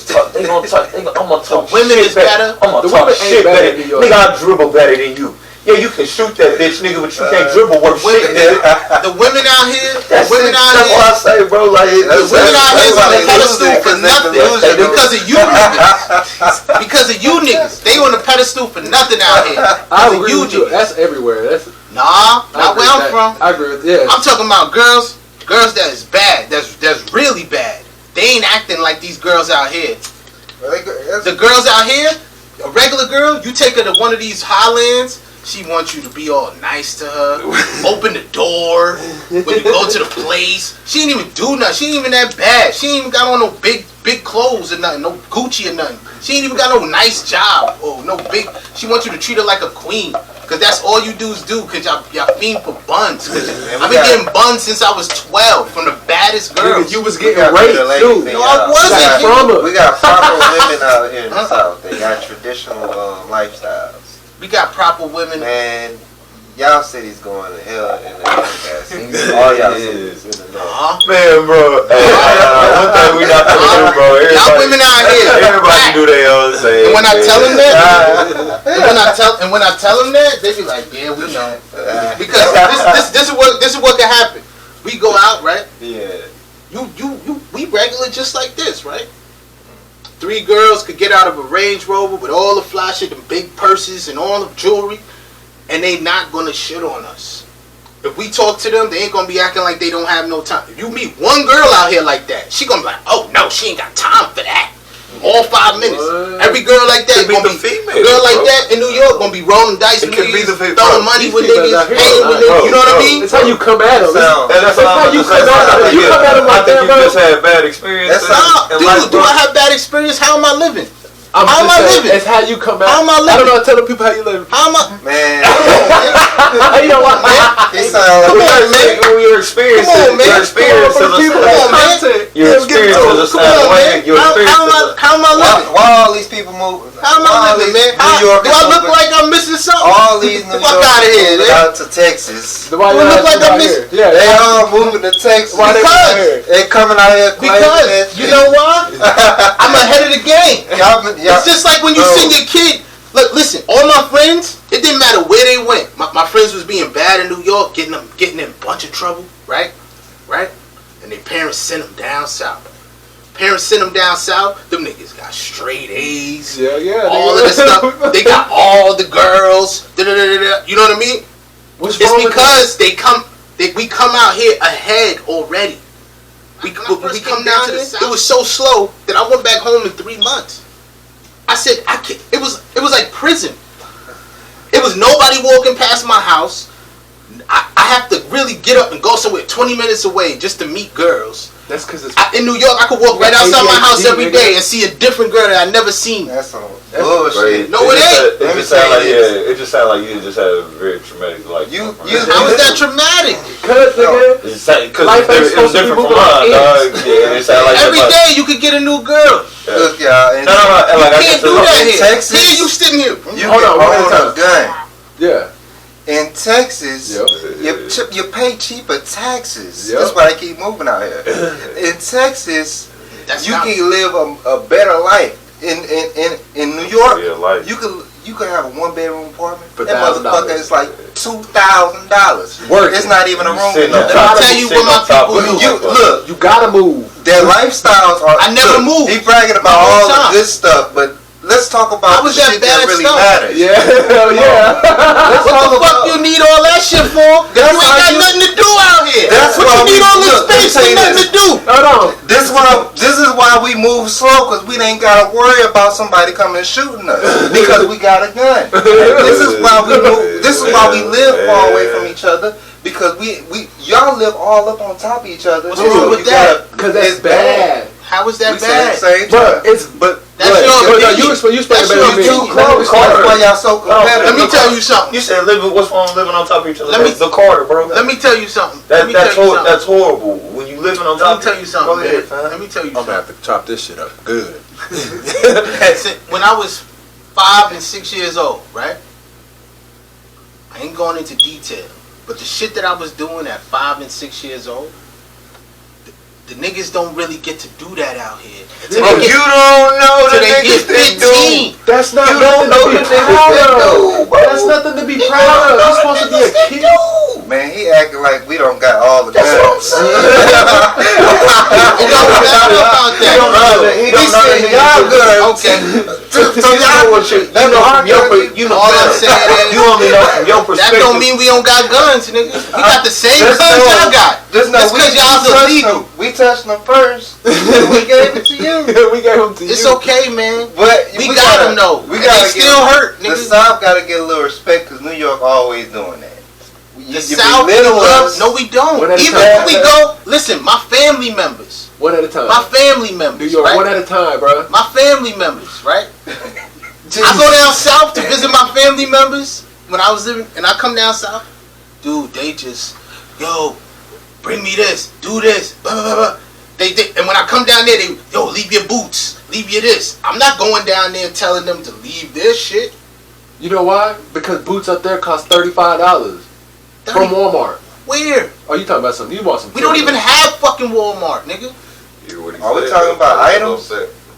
gonna talk. I'm gonna talk. Women shit is better. I'm gonna talk shit better. Nigga, I dribble better than you. Yeah, you can shoot that bitch, nigga, but you can't dribble worth shit, nigga. The women out here, That's what I say, bro. Like, the women out here is on the pedestal for nothing because of you niggas. Because of you niggas, they on the pedestal for nothing out here. I agree with you. That's everywhere. Not where I'm from. I agree with you. I'm talking about girls that is bad. That's really bad. They ain't acting like these girls out here. The girls out here, a regular girl, you take her to one of these highlands. She wants you to be all nice to her, open the door when you go to the place. She ain't even do nothing. She ain't even that bad. She ain't even got on no big clothes or nothing, no Gucci or nothing. She ain't even got no nice job or no big. She wants you to treat her like a queen. Cause that's all you dudes do. Cause y'all fiend for buns. I've been getting buns since I was 12 from the baddest girls. You was getting raped too. No, I wasn't. We got proper women out here in the South. They got traditional lifestyles. We got proper women. Man, y'all cities going to hell in the podcast. All y'all cities in the north. Man, bro. Hey, one thing we not gonna do, bro. Y'all women out here. Everybody do their own thing. And when I tell them that, when I tell them that, they be like, yeah, we know. Because this is what can happen. We go out, right? Yeah. We regular just like this, right? 3 girls could get out of a Range Rover with all the fly shit, the big purses and all the jewelry, and they not gonna shit on us. If we talk to them, they ain't gonna be acting like they don't have no time. If you meet one girl out here like that, she gonna be like, oh no, she ain't got time for that. All 5 minutes. Every girl like that gonna be female, girl like that in New York gonna be rolling dice with niggas, throwing money with niggas, hanging with niggas. You know what I mean? That's how you come at them. That's how you come at them. You come at them like that, bro. I think you just had bad experience. Dude, do I have bad experience? How am I living? How am I living? It's how you come out. How am I living? I don't know. Tell the people how you live. How am I? Man. You know what, man? It sounds like your experience. Come on, man. Your experience is a certain way. Your experience is a certain way. How am I living? Why all these people moving? How am I living, man? New York do I look like I'm missing something? All these New Fuck out of here, man. out to Texas. Why Do I look like I'm missing? Yeah, They all moving to Texas. Because they coming out here Because you know why? I'm ahead of the game. It's just like when you send your kid. Look, listen. All my friends, it didn't matter where they went. My friends was being bad in New York, getting them in a bunch of trouble. Right. and their parents sent them down south. Parents sent them down south. Them niggas got straight A's. Yeah. All of this stuff. They got all the girls. Da-da-da-da-da. You know what I mean? What's It's wrong with because we come out here ahead already. We come down to the south. It was so slow that I went back home in 3 months. I said I can't. It was like prison. It was nobody walking past my house. I have to really get up and go somewhere 20 minutes away just to meet girls. That's because it's In New York, I could walk right outside my house every day and see a different girl that I never seen. That's some bullshit. No, it ain't. It just sound like it just sound like you just had a very traumatic life. How is that traumatic? because Life ain't it was supposed to be different from moving on mine, dog. Yeah, it sound like Every day you could get a new girl. Look, y'all. No, like I Can't guess do that in here. Texas- Here you sitting here. You Hold can on, one at a own time. a gun. Yeah. In Texas, Yep. you pay cheaper taxes. Yep. That's why they keep moving out here. In Texas, That's you not- can live a better life. In New York, Yeah, life. you could have a 1-bedroom apartment. For That $1,000. motherfucker is like $2,000. Working. It's not even a room. Sitting enough. on top- Let me tell you what my sitting on top people of do. the motherfucker. You gotta move. Their lifestyles are. I never look, moved. He bragging about The whole all time. the good stuff, but let's talk How about the was that shit bad that really stuff? matters. Yeah. Hell yeah. Let's What talk the fuck about. you need all that shit for? That's You ain't how got you- nothing to do out here. That's what why you need we- all this look, let me space tell for you nothing this. to do. Hold on. This is why we move slow, because we ain't gotta worry about somebody coming and shooting us because we got a gun. This is why we move. This is why we live far away from each other, because y'all live all up on top of each other. What's wrong with that? Because that's it's bad. How is that We say the bad? same But time. it's but That's but- your but no, opinion. you explain That's better your than me. opinion. That's why y'all so competitive. Let me tell you something. You said what's wrong with living on top of each other? Let me- That's the Carter, bro. Let me tell you something. That, Let me tell that's you hor- something. that's horrible. When you living on Let top. me tell you something, Go ahead, man. fam. Let me tell you I'm gonna something. have to chop this shit up good. When I was 5 and 6 years old, right? I ain't going into detail, but the shit that I was doing at 5 and 6 years old, the niggas don't really get to do that out here. Until Bro, they get, you don't know till the they get niggas that do. 15. That's not You don't nothing know to the be niggas proud that of. do, bro. That's nothing to be proud of. You're supposed to be a kid. Man, he acting like we don't got all the That's what I'm guns. saying. It don't matter about He don't that. know. He We don't know said the y'all niggas that do. good. Okay. So You know what you know from your All I'm saying is, you only know from your that perspective. don't mean we don't got guns, nigga. We got the same Just guns know- y'all got. Just know That's because y'all's touched illegal. them. We touched them first. We gave it to you. We gave him to It's you. okay, man. But We got them though. We And gotta they still hurt, The nigga. South gotta get a little respect because New York always doing that. The South, we belittle love, us. no, we don't. One at a Even time. when we go, listen, my family members, One at a time. my family members, New York, right? one at a time, bro. My family members, right? I go down south to visit my family members when I was living, and I come down south, dude. They just, yo, bring me this, do this, blah blah blah. Blah. They and when I come down there, they, yo, leave your boots, leave your this. I'm not going down there telling them to leave their shit. You know why? Because boots up there cost $35 from Walmart. Where? Oh, you talking about something? You want some? We don't even have fucking Walmart, nigga. Are we talking about items?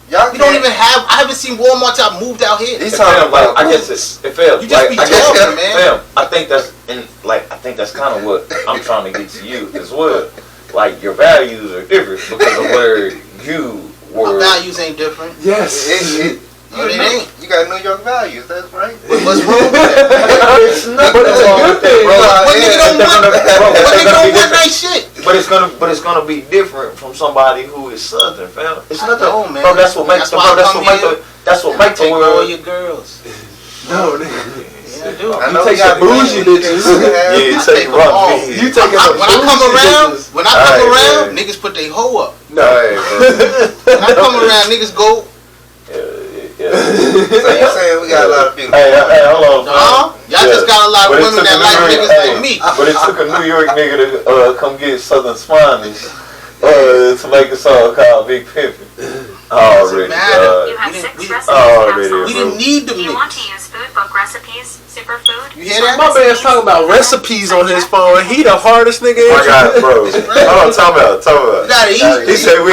Y'all We don't even have. I haven't seen Walmart till I moved out here. He's Fam, talking like, about I guess boots. it failed. You just be talking, man. Fam, I think that's kind of what I'm trying to get to you as well. Like your values are different because of where you My were. values ain't different. Yes. No, they ain't. You got New York values, that's right. What's wrong with that? It's nothing But it's a wrong good with that, thing. bro. What nigga don't They're want? gonna- bro, What they're nigga gonna don't be want different. nice shit? But it's gonna be different from somebody who is Southern, fam. It's I nothing, know, man. bro. That's what makes That's why I come here. that's what I makes the take all world. your girls. No, nigga. Yeah, I do. I You know take we got some bougie bitches. Yeah, I take take them rough all. bitches. You taking some When I come bougie around, bitches. when I come Alright, around, man. niggas put their hoe up. No. Hey, bro. When I come around, niggas go, Yeah. So you saying we got a lot of people. Hey, hold on. y'all just got a lot of But it women took that a like New York- niggas hey, like me. But it took a New York nigga to come get Southern Spanish to make a song called Big Pimpin'. Already, matter. You have We 6 didn't- recipes already, capsules. We didn't need them Do you want to niggas. use food book recipes, superfood? You hear that? My man's talking about recipes on his phone. He the hardest nigga My ever. God, bro. Hold on, talk about. You gotta eat. He said we.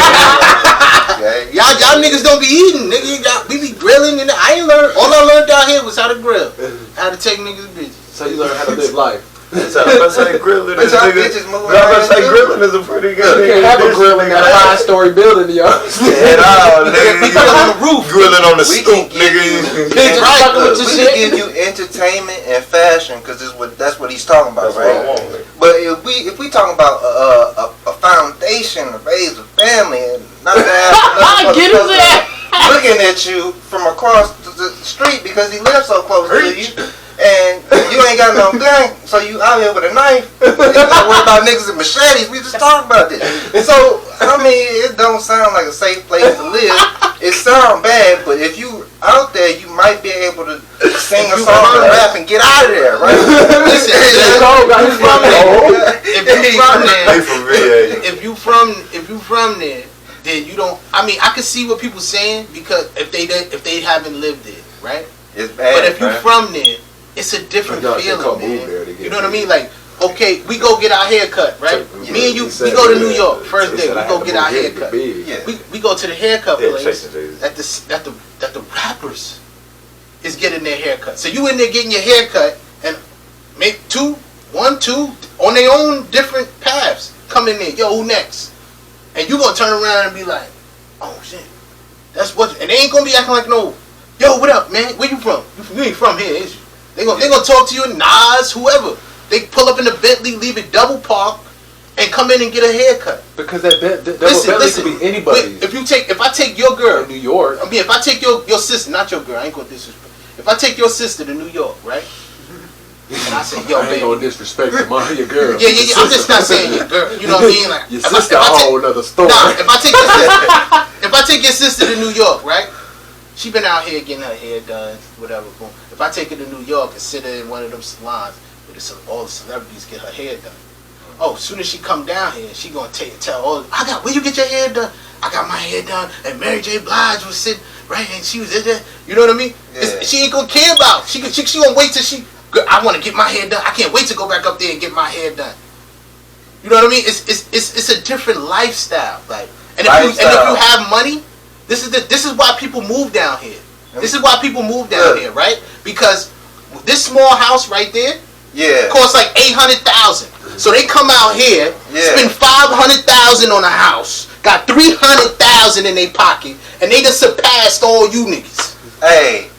Okay. Y'all niggas don't be eating, nigga. We be grilling, and I ain't learned. All I learned down here was how to grill, how to take niggas bitches. So you learn how to live life. So I'm about to say grilling is But y'all nigga. bitches moving I'm about to say around, grilling is a pretty You good. can't have a grill in a 5-story building, yo. At all, nigga. We got on the roof. Grilling on the We stoop, can give you- nigga. Pigs Right, fucking with look, your We shit. can give you entertainment and fashion because that's what he's talking about, That's what I right? want. nigga. But if we talking about a foundation to raise a family and not to have Get his ass. looking at you from across the street because he lives so close to you, and you ain't got no gun, so you out here with a knife. You not worried about niggas and machetes. We just talking about this. So I mean, it don't sound like a safe place to live. It sound bad, but if you out there, you might be able to sing a song and rap and get out of there, right? Listen, if you from there, then you don't. I mean, I can see what people saying because if they haven't lived there, right? It's bad. But if you man. from there, it's a different You gotta feeling, come man. move there to get You know what I there. mean? Like, okay, we go get our hair cut, right? Yeah, Me and you, he said we go to that. New York first He day. said We I go had to get move our here hair to get cut. big. Yeah. We go to the haircut Yeah, place chasing days. that the rappers is getting their haircut. So you in there getting your haircut and make one, two on their own different paths. Come in there, yo, who next? And you gonna turn around and be like, oh shit, that's what. And they ain't gonna be acting like no, yo, what up, man? Where you from? You ain't from here, is you? They gonna talk to you, Nas, whoever. They pull up in the Bentley, leave it double parked, and come in and get a haircut. Because that Listen, Bentley could be anybody's. If I take your girl, in New York. I mean, if I take your sister, not your girl, I ain't gonna disrespect. If I take your sister to New York, right? And I say, yo, I ain't gonna baby. disrespect your girl. Yeah. I'm just not saying your girl. You know what I mean? Like, Your if I- sister if I a take- whole another story. Nah, if I take your sister to New York, right? She been out here getting her hair done, whatever. Boom. If I take her to New York and sit her in one of them salons where all the celebrities get her hair done. Oh, as soon as she come down here, she gonna tell all. Where you get your hair done? I got my hair done, and Mary J. Blige was sitting right, and she was there. You know what I mean? Yeah. She ain't gonna care about. She gonna wait till she. I want to get my hair done. I can't wait to go back up there and get my hair done. You know what I mean? It's a different lifestyle, like. And if you have money, this is why people move down here. This is why people move down here, right? Because this small house right there costs like $800,000. So they come out here, spend $500,000 on a house, got $300,000 in their pocket, and they just surpassed all you niggas. Hey,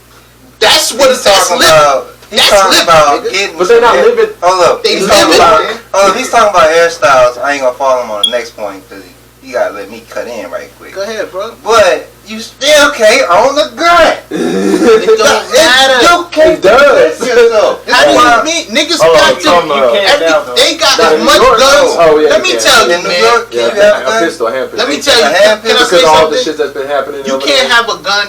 that's what it's talking living. about. He's That's talking living, about nigga. getting. But they're not living. Hold up. They He's talking living. about. He's talking about hairstyles. I ain't gonna follow him on the next point because he gotta let me cut in right quick. Go ahead, bro. But you still can't own the gun. It don't matter. You can't It does. defend yourself. How do you mean? Niggas got to. They got as much guns. Oh, yeah, Let me tell you, In New man. York, can you have a a gun? pistol, a hand pistol. Let me tell you. A hand Can I because say of all the something? shit that's been happening. You over can't there. have a gun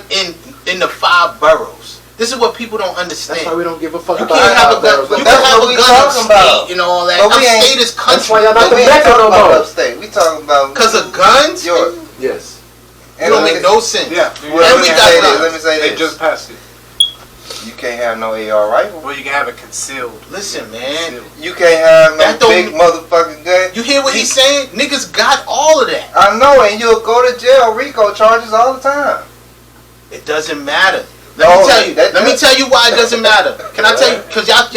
in the 5 boroughs. This is what people don't That's why understand. we don't give a fuck You about can't have a our gun. barrels. You That's can have what a we gun talking about. upstate and all that. But we ain't- Upstate is That's why country. y'all not But the we ain't Mecca talking no about more. upstate. We talking about Because of guns, York. Yes. it don't make no sense. Yeah. Well, And let we me got say guns. this. Let me say They this. just passed it. You can't have no AR rifle. Well, you can have it concealed. Listen, man. You can't have no That don't- big motherfucking gun. You hear what he's saying? Niggas got all of that. I know, and you'll go to jail, RICO charges all the time. It doesn't matter. Let me tell you why it doesn't matter. Can I tell you? Because y'all,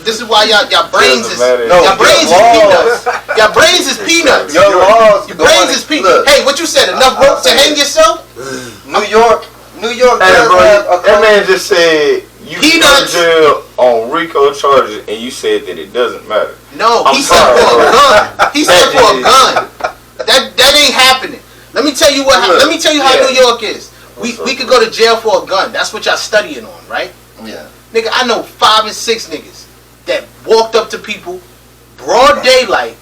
this is why y'all brains is y'all brains is peanuts. Y'all brains is peanuts. Your laws. Your brains is peanuts. Hey, what you said? Enough rope to hang yourself? New York Hey, does bro, have a that man just said you can go to Peanuts. jail on RICO charges, and you said that it doesn't matter. No, I'm he said sorry, for a bro. gun. He said for a gun. That ain't happening. Let me tell you what. Let me tell you how Yeah. New York is. We could go to jail for a gun. That's what y'all studying on, right? Yeah. Nigga, I know 5 and 6 niggas that walked up to people broad daylight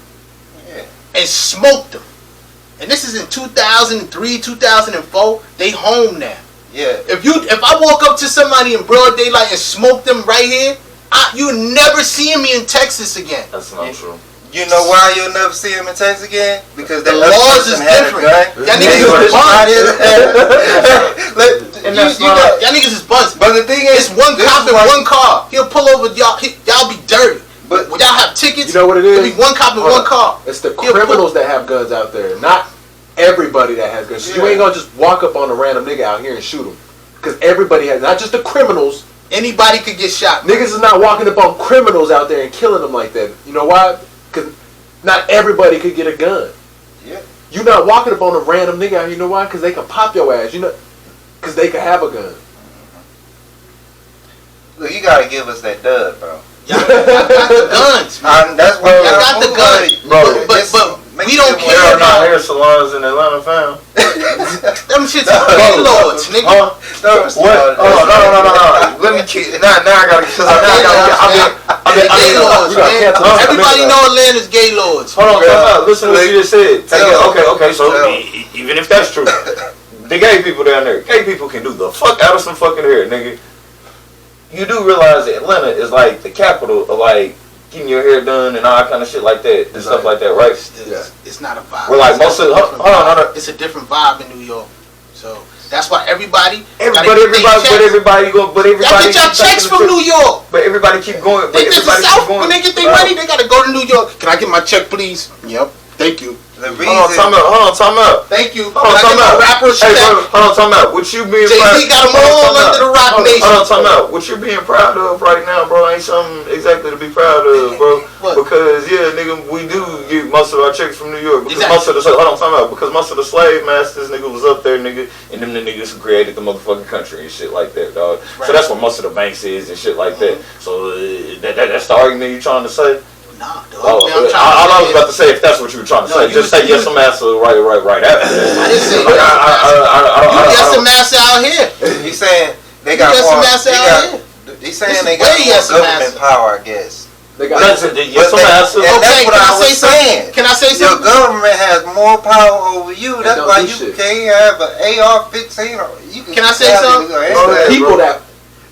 Yeah. and smoked them. And this is in 2003, 2004. They home now. Yeah. If I walk up to somebody in broad daylight and smoke them right here, you never seeing me in Texas again. That's not true. You know why you'll never see him in Texas again? Because The that other laws person is had different. a gun. Y'all They niggas would've is shot buns. his ass. And You that's know- Y'all niggas is buns. But the thing is, It's one this cop is in why- one car. He'll pull over y'all. Y'all be dirty. But- But y'all have tickets. You know what it It'll is? be one cop in one car. It's the He'll criminals that have guns out there, not everybody that has guns. You Yeah. ain't gonna just walk up on a random nigga out here and shoot him, because everybody has, not just the criminals, Anybody could get shot. Niggas is not walking up on criminals out there and killing them like that. You know why? Because not everybody could get a gun. Yeah. You not walking up on a random nigga out here. You know why? Because they can pop your ass. You know, because they can have a gun. Look, you gotta give us that dub, bro. Y'all got the guns, man. That's what Y'all got the guns, Bro, but we don't There care are not about hair salons in Atlanta, fam. them shits. Gay lords, nigga. Huh? What? Oh, no. Let me keep. Now I gotta. Cause now I gotta. Gay lords, man. Everybody know Atlanta's gay lords. Hold on, time out. Listen to what you just said. Okay. So even if that's true, the gay people down there, gay people can do the fuck out of some fucking hair, nigga. You do realize that Atlanta is like the capital of like getting your hair done and all that kind of shit like that and stuff like that, right? It's not a vibe. We're like most of the, hold on. It's a different vibe in New York, so that's why everybody. Y'all get your checks from New York. But everybody keep going. They just the South when they get their money, they gotta go to New York. Can I get my check, please? Yep. Thank you. Hold on, time out. Thank you. Hold on, time out. Hey, bro, hold on, time out. What you being proud of? Jay-Z got them all under the Rock Nation. Hold on, time out. What you're being proud of right now, bro, ain't something exactly to be proud of, bro. What? Because, yeah, nigga, we do get most of our checks from New York. Because Exactly. hold on, time out. Because most of the slave masters, nigga, was up there, nigga, and them the niggas who created the motherfucking country and shit like that, dog. Right. So that's what most of the banks is and shit like that. So that's the argument you trying to say? Nah, dog. I was about to say if that's what you were trying to say. Just say yes, I'm answer right after that. I didn't say You yes, a master out here. He's saying they got more. He's saying they got more government power, I guess. They got yes, I'm answer. And that's what I was saying. Can I say Your something? government has more power over you. That's why you can't have an AR-15. Can I say something? the people that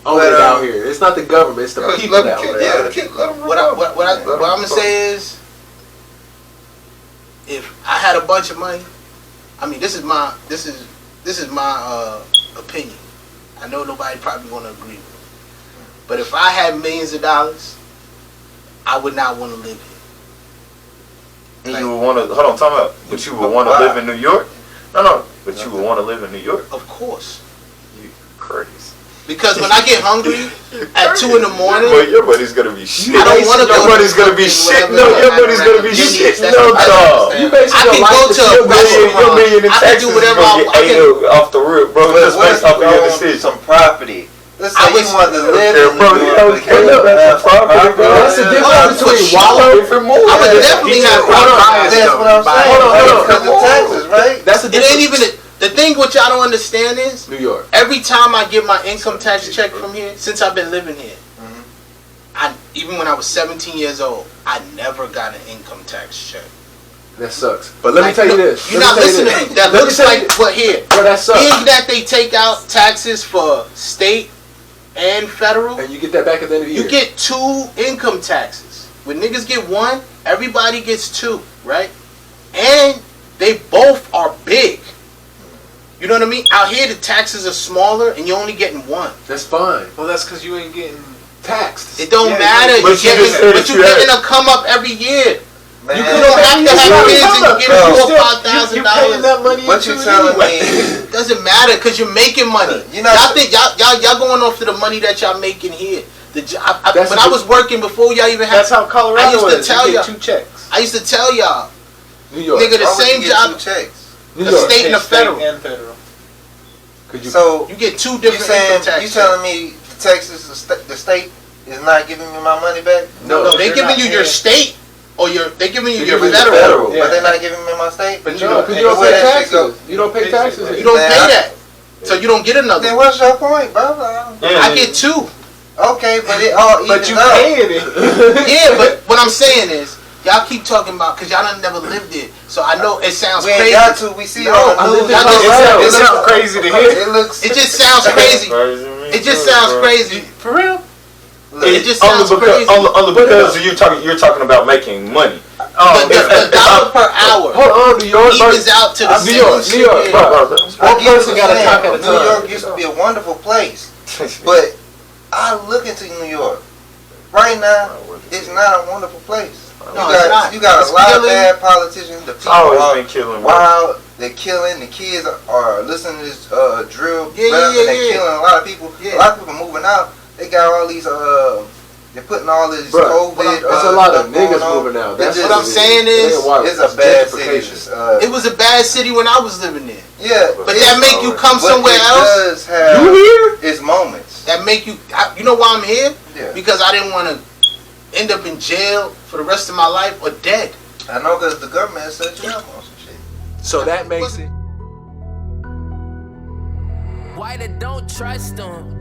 own it out here. It's not the government. It's the people that own it out here. What I'm gonna say is, if I had a bunch of money, I mean, this is my opinion. I know nobody probably gonna agree with me, but if I had millions of dollars, I would not want to live here. You would want to hold on, time out. But you would want to live in New York? No. But you would want to live in New York? Of course. You crazy. Because when I get hungry at 2 in the morning, well, your money's gonna be shit. I don't want to go. Your money's gonna be shit. No, your money's gonna be shit. No, dog. I can go to a Your million in I can taxes do whatever is gonna get ate off the rip, bro. Just based off of your decision. Some property. Let's say you want to live in bro, New York. that's property, bro. That's the difference between wallow. I would definitely have property. That's what I'm saying. Hold on. Because of taxes, right? That's the It ain't difference. even the thing. What y'all don't understand is New York. every time I get my income tax check from here, since I've been living here, even when I was 17 years old, I never got an income tax check. That sucks. But let me tell you this. You're not listening to me. That looks like what here. Bro, that sucks. Being that they take out taxes for state and federal, And you get that back at the end of the year. you get 2 income taxes. When niggas get 1, everybody gets 2, right? And they both are big. You know what I mean? Out here, the taxes are smaller, and you're only getting 1. That's fine. Well, that's because you ain't getting Taxed. It don't Yeah, matter. but You're getting a come up every year. Man, You don't have to have kids and get $4,000 or $5,000. you paying that money what you into it telling anyway. me? Doesn't matter because you're making money. You know- Y'all think y'all going off to the money that y'all making here. That's When I was working before y'all even had, That's how Colorado I used to is. tell You get y'all. 2 checks. I used to tell y'all, New York. nigga, the Why would same you get job, 2 checks? New the York. state and the federal. And federal. Could you, So You get 2 you different saying income tax you telling me Texas, the state, is not giving me my money back? No, they you're giving not you your paying. state or they giving you They're your giving you federal. federal. But they're not giving me my state. But No, because you don't Where pay that shit go? taxes. You don't pay taxes. You don't Man, pay that, so you don't get another. Then one. what's your point, bro? I get 2. Okay, but it all evens But you out. paying it. Yeah, but what I'm saying is, y'all keep talking about, because y'all done never lived it, so I know it sounds We ain't crazy. got to. We see it No, on I the live news. in Y'all just- Colorado. It sounds crazy to hear. It looks. It just sounds crazy. It just sounds crazy. For real? It just only sounds because, crazy. only because you're talking about making money. The dollar per hour Hold on, New York. evens out to the New York, same New York, shit. bro. I One get person what got to you're talk saying. at a New time. York used to be a wonderful place, but I look into New York right now. It's not a wonderful place. No, it's not. You got It's a lot killing. of bad politicians. The people always are been killing, bro. wild. They're killing. The kids are listening to this drill Yeah, rap, yeah, and they're yeah. killing a lot of people. Yeah. A lot of people moving out. They got all these they're putting all this Bruh, COVID. it's a lot of stuff niggas going on. moving out. It's That's what I'm saying is, it's a bad city. it was a bad city when I was living there. Yeah, But that make you come but somewhere it else. Does have You here? its moments. That make you. You know why I'm here? Yeah. Because I didn't want to end up in jail for the rest of my life or dead. I know because the government has set you up on some shit. So that makes it. Why they don't trust them?